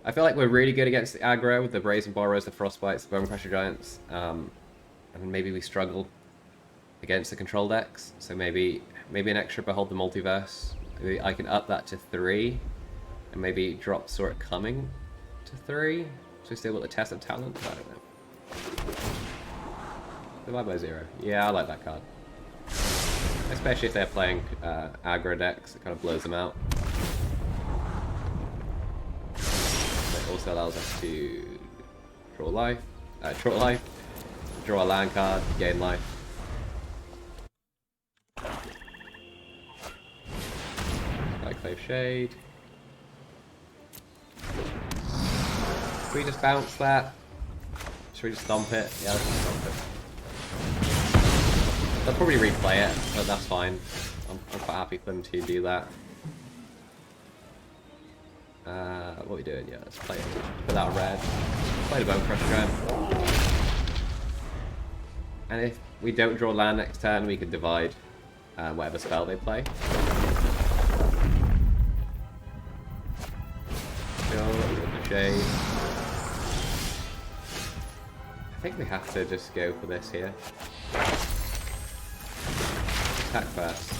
I feel like we're really good against the aggro with the Brazen Borrowers, the Frostbites, the Bonecrusher Giants. And maybe we struggle against the control decks. So maybe an extra Behold the Multiverse. Maybe I can up that to 3. And maybe drop Sword Coming to 3. So we still got the Test of Talent? I don't know. Divide by 0. Yeah, I like that card. Especially if they're playing aggro decks, it kind of blows them out. It also allows us to draw life, draw a land card, gain life. Cyclave Shade. Should we just bounce that? Should we just stomp it? Yeah, let's just stomp it. They'll probably replay it, but that's fine. I'm quite happy for them to do that. What are we doing? Yeah, let's play it. Put that red. Play the Bonecrusher Giant. And if we don't draw land next turn, we can divide whatever spell they play. The shade. I think we have to just go for this here. Attack first.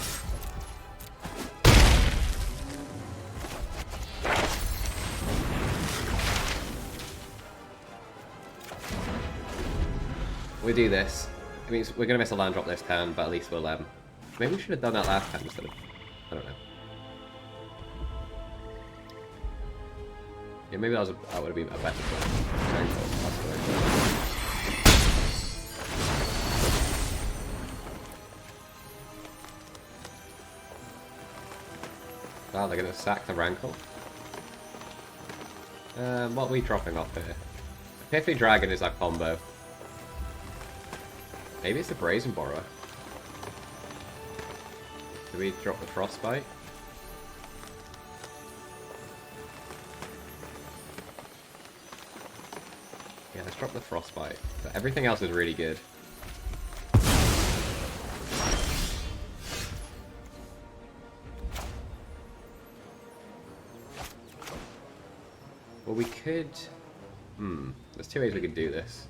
We do this. It means we're going to miss a land drop this turn, but at least we'll... maybe we should have done that last time instead of... I don't know. Yeah, maybe that would have been a better plan. Wow, they're going to sack the Rankle. What are we dropping off here? Epiphany Dragon is our combo. Maybe it's the Brazen Borrower. Do we drop the Frostbite? Yeah, let's drop the Frostbite. But everything else is really good. Well, we could... There's two ways we could do this.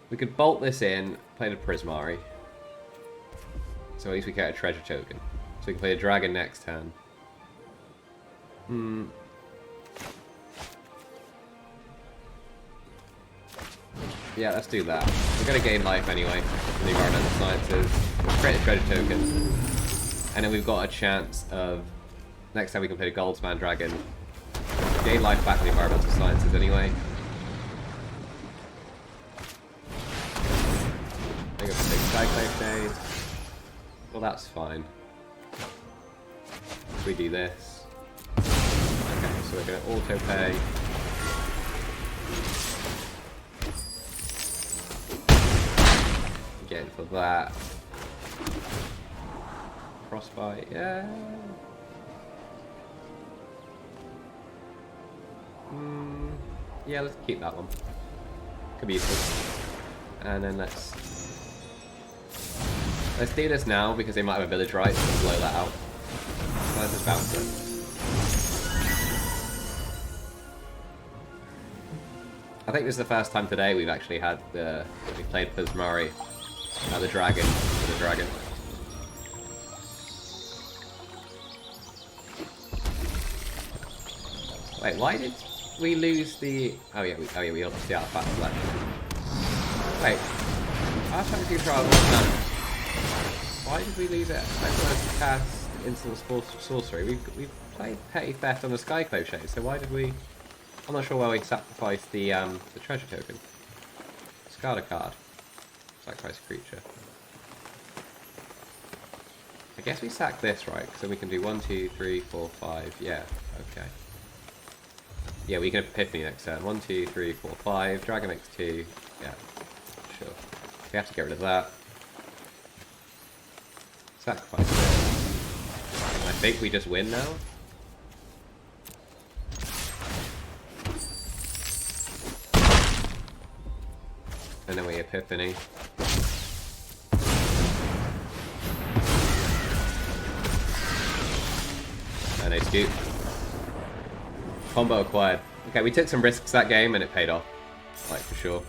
We could bolt this in, play the Prismari. So at least we get a treasure token. So we can play a dragon next turn. Yeah, let's do that. We're going to gain life anyway from the environmental sciences. We'll create a treasure token. And then we've got a chance of... Next time we can play the Goldspan Dragon. Gain life back from the environmental sciences anyway. Big Cyclone Shade. Well, that's fine. If we do this. Okay, so we're going to auto-pay. Get for that. Frostbite, yeah. Yeah, let's keep that one. Could be useful. And then let's do this now because they might have a village right, so we'll blow that out. So let's just bounce it. I think this is the first time today we've actually had we played Prismari, the dragon, for the dragon. Wait, why did we lose the... Oh yeah, we got the artifact collection. Wait, artifact control mana. Why did we lose it? I wanted to cast instant sorcery. We've played Petty Theft on the Skyclave Shade, so why did we... I'm not sure why we sacrificed the treasure token. Discard a card. Sacrifice a creature. I guess we sack this, right? So we can do 1, 2, 3, 4, 5. Yeah, okay. Yeah, we can Epiphany next turn. 1, 2, 3, 4, 5. Dragon makes 2. Yeah, sure. We have to get rid of that. Sacrifice it. I think we just win now. And then we Epiphany. And a scoop. Combo acquired. Okay, we took some risks that game and it paid off. Like, for sure.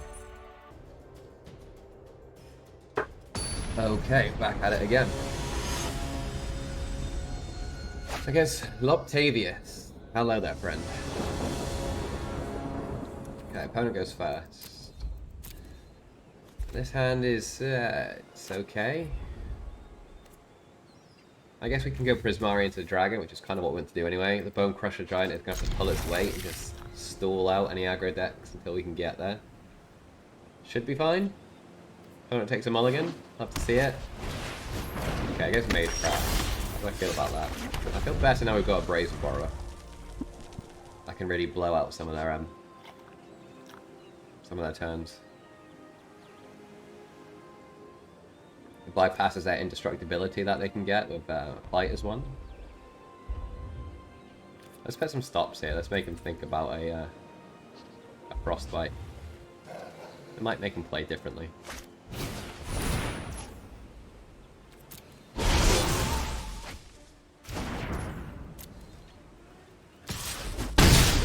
Okay, back at it again. I guess Loptavius. Hello there, friend. Okay, opponent goes first. This hand is, it's okay. I guess we can go Prismari into the Dragon, which is kind of what we want to do anyway. The Bonecrusher Giant is going to have to pull its weight and just stall out any aggro decks until we can get there. Should be fine. Opponent takes a mulligan. Love to see it. Okay, I guess Magecraft. How do I feel about that? I feel better now we've got a Brazen Borrower. I can really blow out some of their turns. It bypasses their indestructibility that they can get with Light as one. Let's put some stops here. Let's make them think about a Frostbite. It might make them play differently.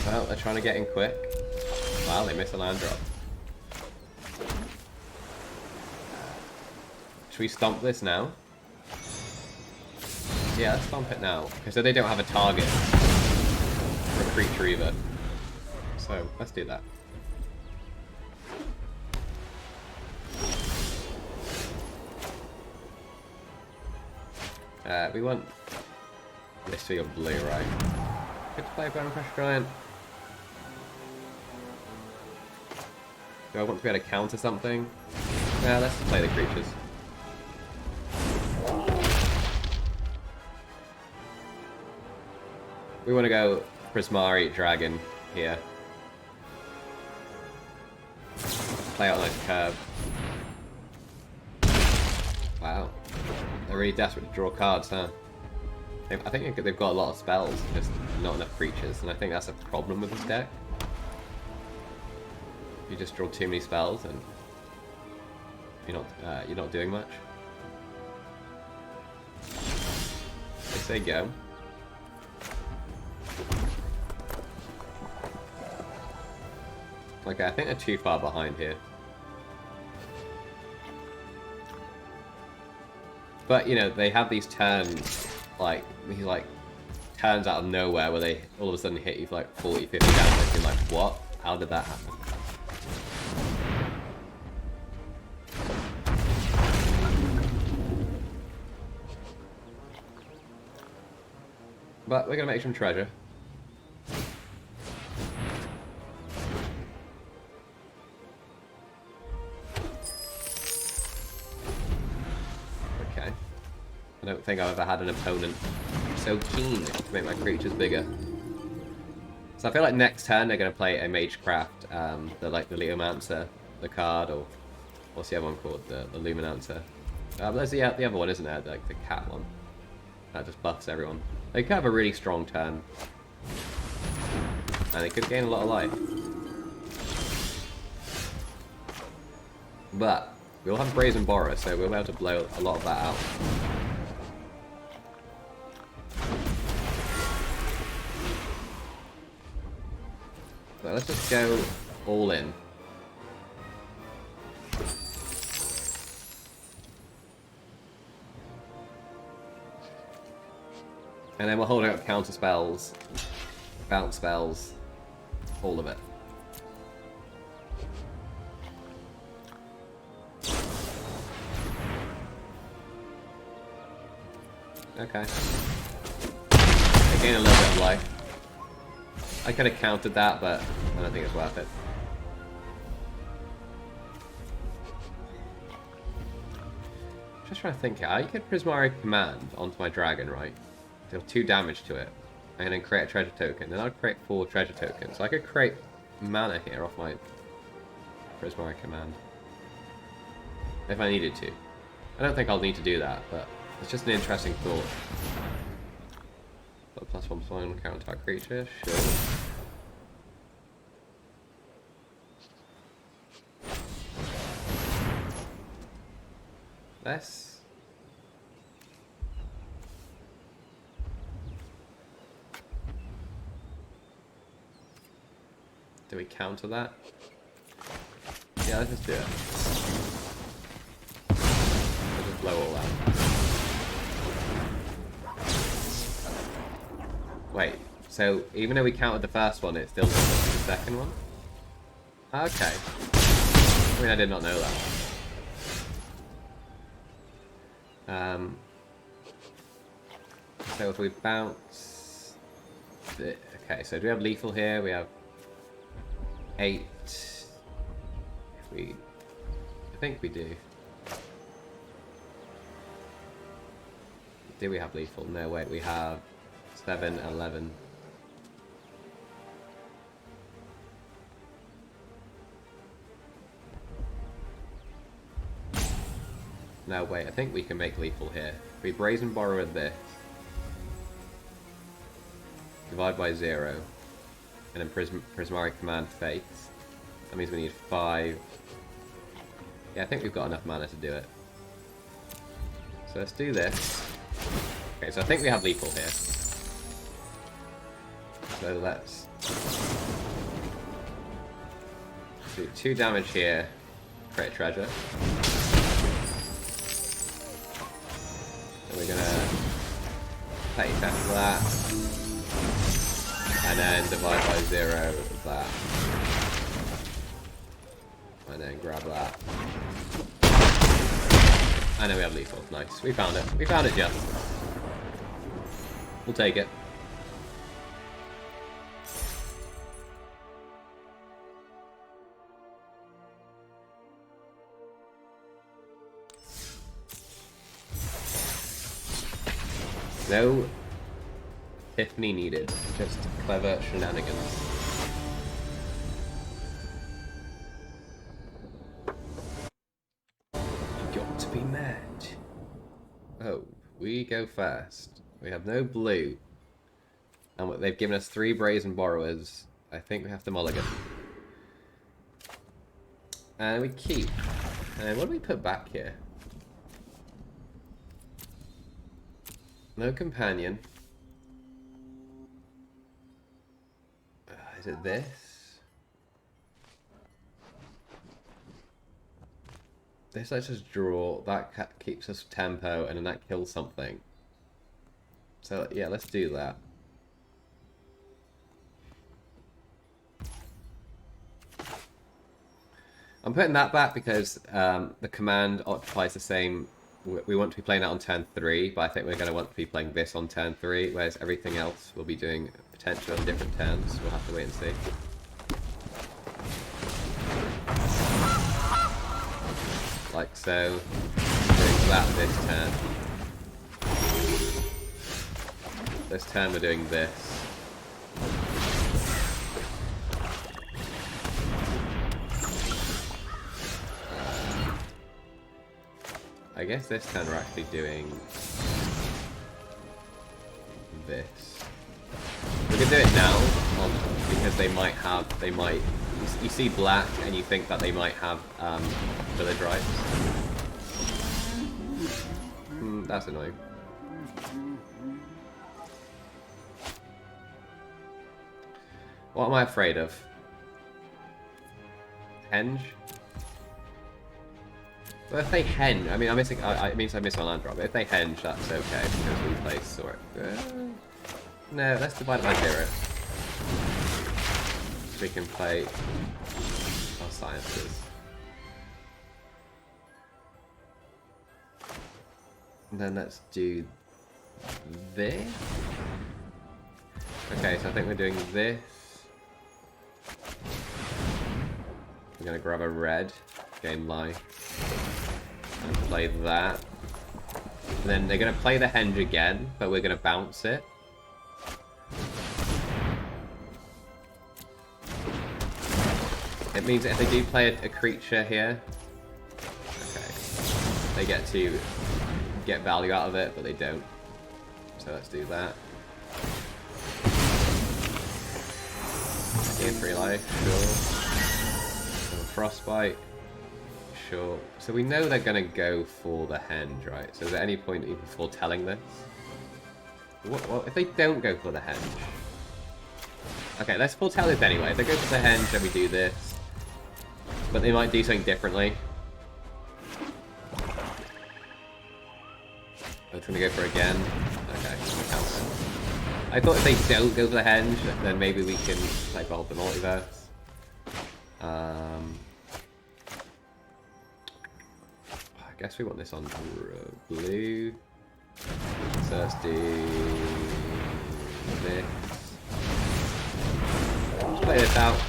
Well, they're trying to get in quick. Wow, they missed a land drop. Should we stomp this now? Yeah, let's stomp it now. Because they don't have a target for a creature either. So, let's do that. We want this to be a blue, right? Good to play Bonecrusher Giant. Do I want to be able to counter something? Nah, let's just play the creatures. We want to go Prismari Dragon here. Play out like curve. Wow. They're really desperate to draw cards, huh? I think they've got a lot of spells, just not enough creatures, and I think that's a problem with this deck. You just draw too many spells and you're not doing much. I say go. Okay, I think they're too far behind here. But, you know, they have these turns, turns out of nowhere where they all of a sudden hit you for like 40, 50 damage, and like, what? How did that happen? But we're gonna make some treasure. Okay. I don't think I've ever had an opponent so keen to make my creatures bigger. So I feel like next turn they're gonna play a Magecraft, the Leomancer, the card, or what's the other one called? The Luminancer. There's the other one, isn't there? Like the cat one. That just buffs everyone. They could have a really strong turn. And they could gain a lot of life. But we'll have Brazen Borrower, so we'll be able to blow a lot of that out. So let's just go all in. And then we're holding up counter spells, bounce spells, all of it. Okay. I gain a little bit of life. I could have countered that, but I don't think it's worth it. Just trying to think here. I could Prismari Command onto my dragon, right? Deal 2 damage to it, and then create a treasure token. Then I'd create 4 treasure tokens. So I could create mana here off my Prismari Command. If I needed to. I don't think I'll need to do that, but it's just an interesting thought. But +1/+1 counter our creature, sure. This. Do we counter that? Yeah, let's just do it. Let's just blow all that. Wait, so even though we counted the first one, it still doesn't the second one? Okay. I mean, I did not know that. So if we bounce... Okay, so do we have lethal here? We have 8. If we... I think we do. Do we have lethal? No, wait, we have 7, 11. No, wait, I think we can make lethal here. If we Brazen Borrower this, divide by 0, and then Prismari Command Fates. That means we need 5. Yeah, I think we've got enough mana to do it. So let's do this. Okay, so I think we have lethal here. So let's do 2 damage here, create a treasure. Then we're gonna pay test for that. And then divide by 0 of that. And then grab that. And then we have lethal. Nice. We found it. We found it just. We'll take it. No Epiphany needed, just clever shenanigans. You got to be mad. Oh, we go first. We have no blue. And they've given us 3 Brazen Borrowers. I think we have to mulligan. And we keep. And what do we put back here? No companion. Is it this? This lets us draw, that keeps us tempo, and then that kills something. So yeah, let's do that. I'm putting that back because the command occupies the same. We want to be playing that on turn 3, but I think we're going to want to be playing this on turn 3, whereas everything else we'll be doing potentially on different turns. We'll have to wait and see. Like so. Doing that this turn. This turn we're doing this. I guess this turn we're actually doing this. We can do it now because they might. You see black and you think that they might have village rights. That's annoying. What am I afraid of? Henge? Well, if they henge, I mean, I'm missing. It means I miss my land drop. But if they henge, that's okay because we play Sword. No, let's divide it by 0. So we can play our sciences. And then let's do this. Okay, so I think we're doing this. We're gonna grab a red, game life, and play that. And then they're gonna play the henge again, but we're gonna bounce it. It means that if they do play a creature here, okay, they get to get value out of it, but they don't. So let's do that. Gain 3 life, sure. Frostbite, sure. So we know they're gonna go for the henge, right? So is there any point even foretelling this? What if they don't go for the henge? Okay, let's foretell this anyway. If they go for the henge, then we do this. But they might do something differently. Oh, it's gonna go for it again. Okay, I thought if they don't go for the henge, then maybe we can play Behold the Multiverse. I guess we want this on blue. So let's do this. Let's play this out.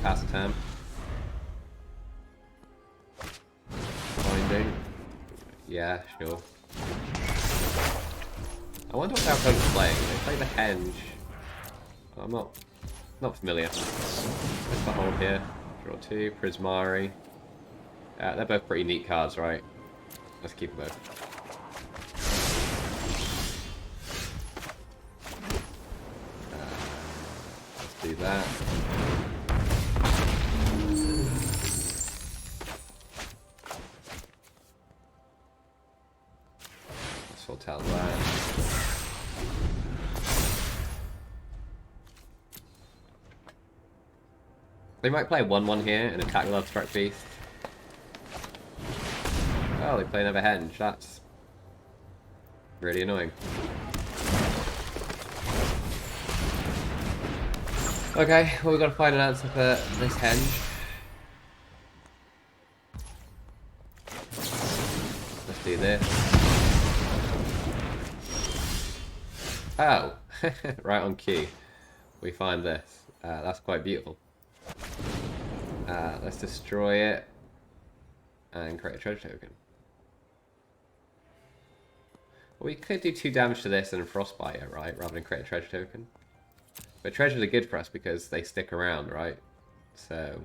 Pass the turn. Binding. Yeah, sure. I wonder what our opponent's playing. They play the henge. I'm not familiar. Let's hold here. Draw 2. Prismari. They're both pretty neat cards, right? Let's keep them both. Let's do that. Let's foretell that. They might play a 1/1 here and attack the Lovestruck Beast. Oh, they play another henge. That's really annoying. Okay, well, we've got to find an answer for this henge. Let's do this. Oh, right on cue. We find this. That's quite beautiful. Let's destroy it and create a treasure token. Well, we could do 2 damage to this and frostbite it, right? Rather than create a treasure token. But treasures are good for us because they stick around, right? So,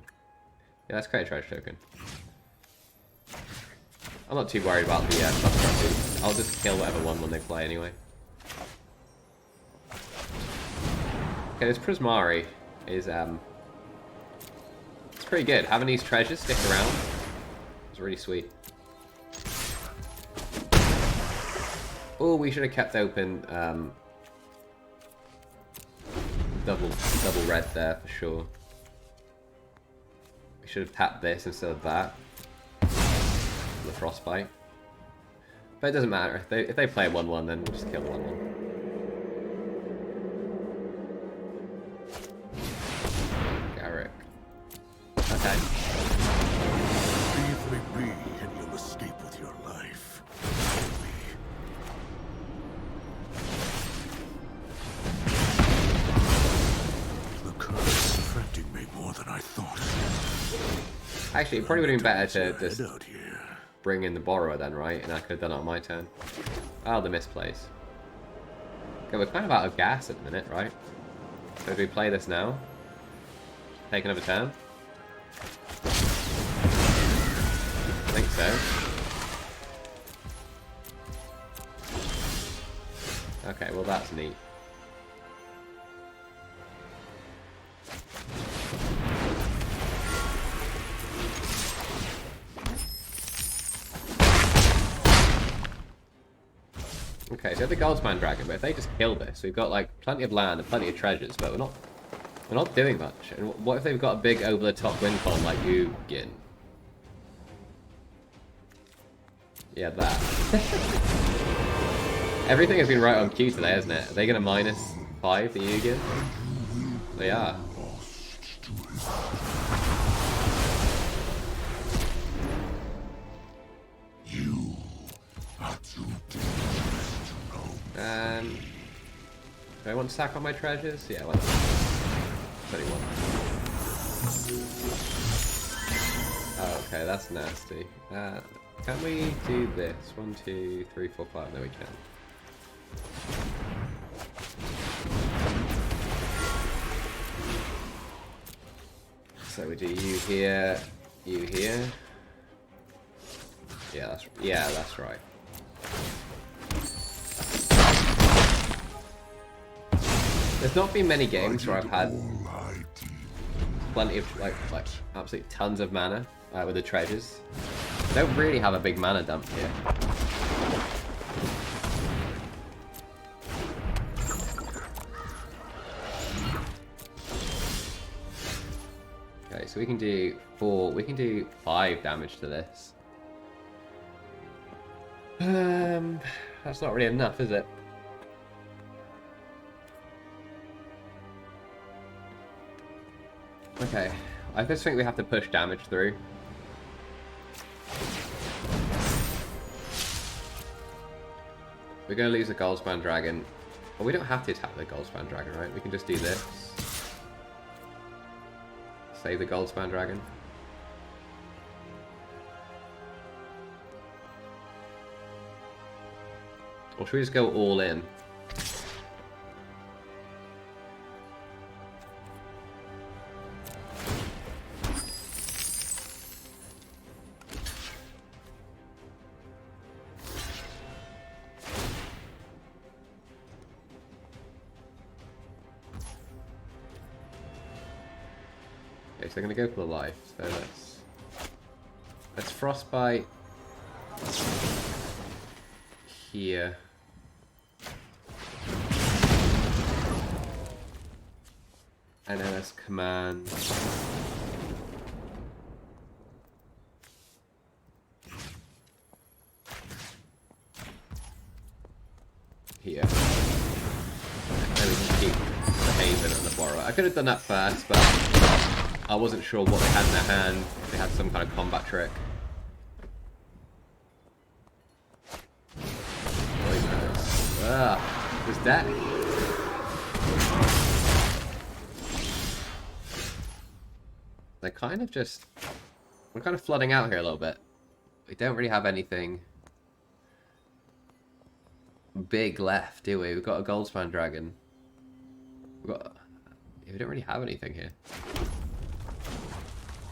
yeah, let's create a treasure token. I'm not too worried about the constructed. I'll just kill whatever one when they play anyway. Okay, this Prismari is it's pretty good. Having these treasures stick around is really sweet. Oh, we should have kept open double red there for sure. We should have tapped this instead of that. The frostbite. But it doesn't matter. If they play 1/1, then we'll just kill 1/1. Garrick. Okay. Leave me be and you'll escape with your life. The curse is affecting me more than I thought. Actually, it probably would have been better to just bring in the Borrower then, right? And I could have done it on my turn. Oh, the misplays. Okay, we're kind of out of gas at the minute, right? So do we play this now? Take another turn? I think so. Okay, well that's neat. Okay, so the Goldspan Dragon, but if they just kill this, we've got like plenty of land and plenty of treasures, but we're not doing much. And what if they've got a big over-the-top win con like Ugin? Yeah, that. Everything has been right on cue today, hasn't it? Are they going to -5 the Ugin? They are. Do I want to sack on my treasures? Yeah, why not? 31. Oh, okay, that's nasty. Can we do this? 1, 2, 3, 4, 5. No, we can. So we do you here, you here. Yeah, that's right. There's not been many games where I've had plenty of like absolutely tons of mana with the treasures. I don't really have a big mana dump here. Okay, so we can do 5 damage to this. That's not really enough, is it? Okay, I just think we have to push damage through. We're going to lose the Goldspan Dragon. Well, we don't have to attack the Goldspan Dragon, right? We can just do this. Save the Goldspan Dragon. Or should we just go all in? Okay, so they're going to go for the life. So let's frostbite here. And then let's command here. And we can keep the Haven and the Borrower. I could have done that first, but I wasn't sure what they had in their hand, if they had some kind of combat trick. This deck. they're kind of just... We're kind of flooding out here a little bit. We don't really have anything big left, do we? We've got a Goldspan Dragon. We don't really have anything here.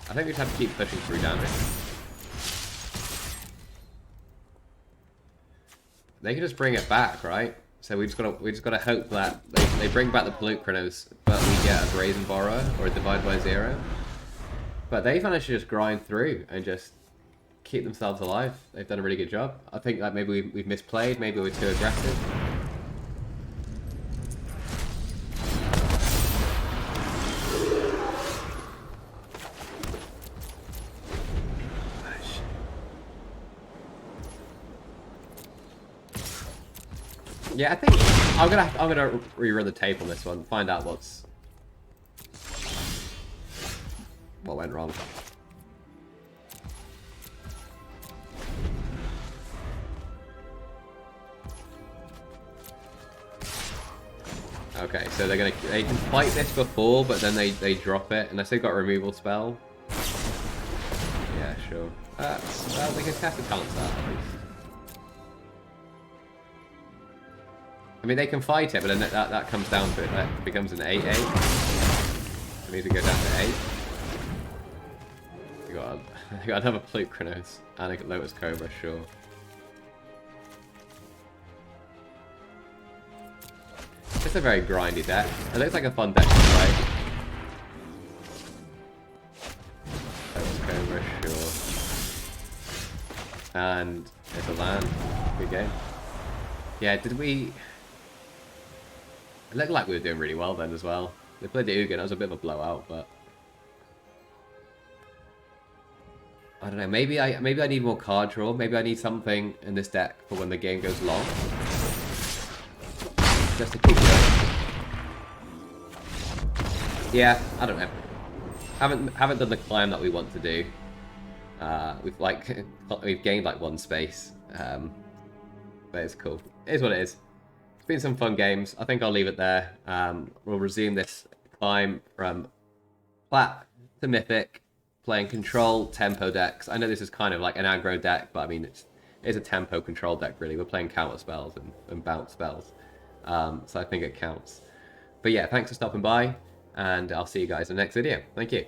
I think we just have to keep pushing through damage. They can just bring it back, right? So we just gotta hope that they bring back the Bonecrusher, but we get a Brazen Borrower or a Divide by Zero. But they've managed to just grind through and just keep themselves alive. They've done a really good job. I think that maybe we've misplayed, maybe we're too aggressive. Yeah, I think I'm gonna rerun the tape on this one, find out what went wrong. Okay, so they can fight this before, but then they drop it unless they've got a removal spell. Yeah, sure. Well, we can cast a talent that at least. I mean, they can fight it, but then that comes down to it. That becomes an 8/8. It needs to go down to 8. You got another Bonecrusher and a Lotus Cobra, sure. It's a very grindy deck. It looks like a fun deck to play. Lotus Cobra, sure. And it's a land. Good game. Yeah, did we... It looked like we were doing really well then as well. They played the Ugin, that was a bit of a blowout, but... I don't know, maybe I need more card draw. Maybe I need something in this deck for when the game goes long. Just to keep going. Yeah, I don't know. Haven't done the climb that we want to do. We've gained like 1 space. But it's cool. It is what it is. It's been some fun games. I think I'll leave it there. We'll resume this climb from Plat to Mythic, playing control tempo decks. I know this is kind of like an aggro deck, but I mean it's a tempo control deck really. We're playing counter spells and bounce spells. So I think it counts. But yeah, thanks for stopping by, and I'll see you guys in the next video. Thank you.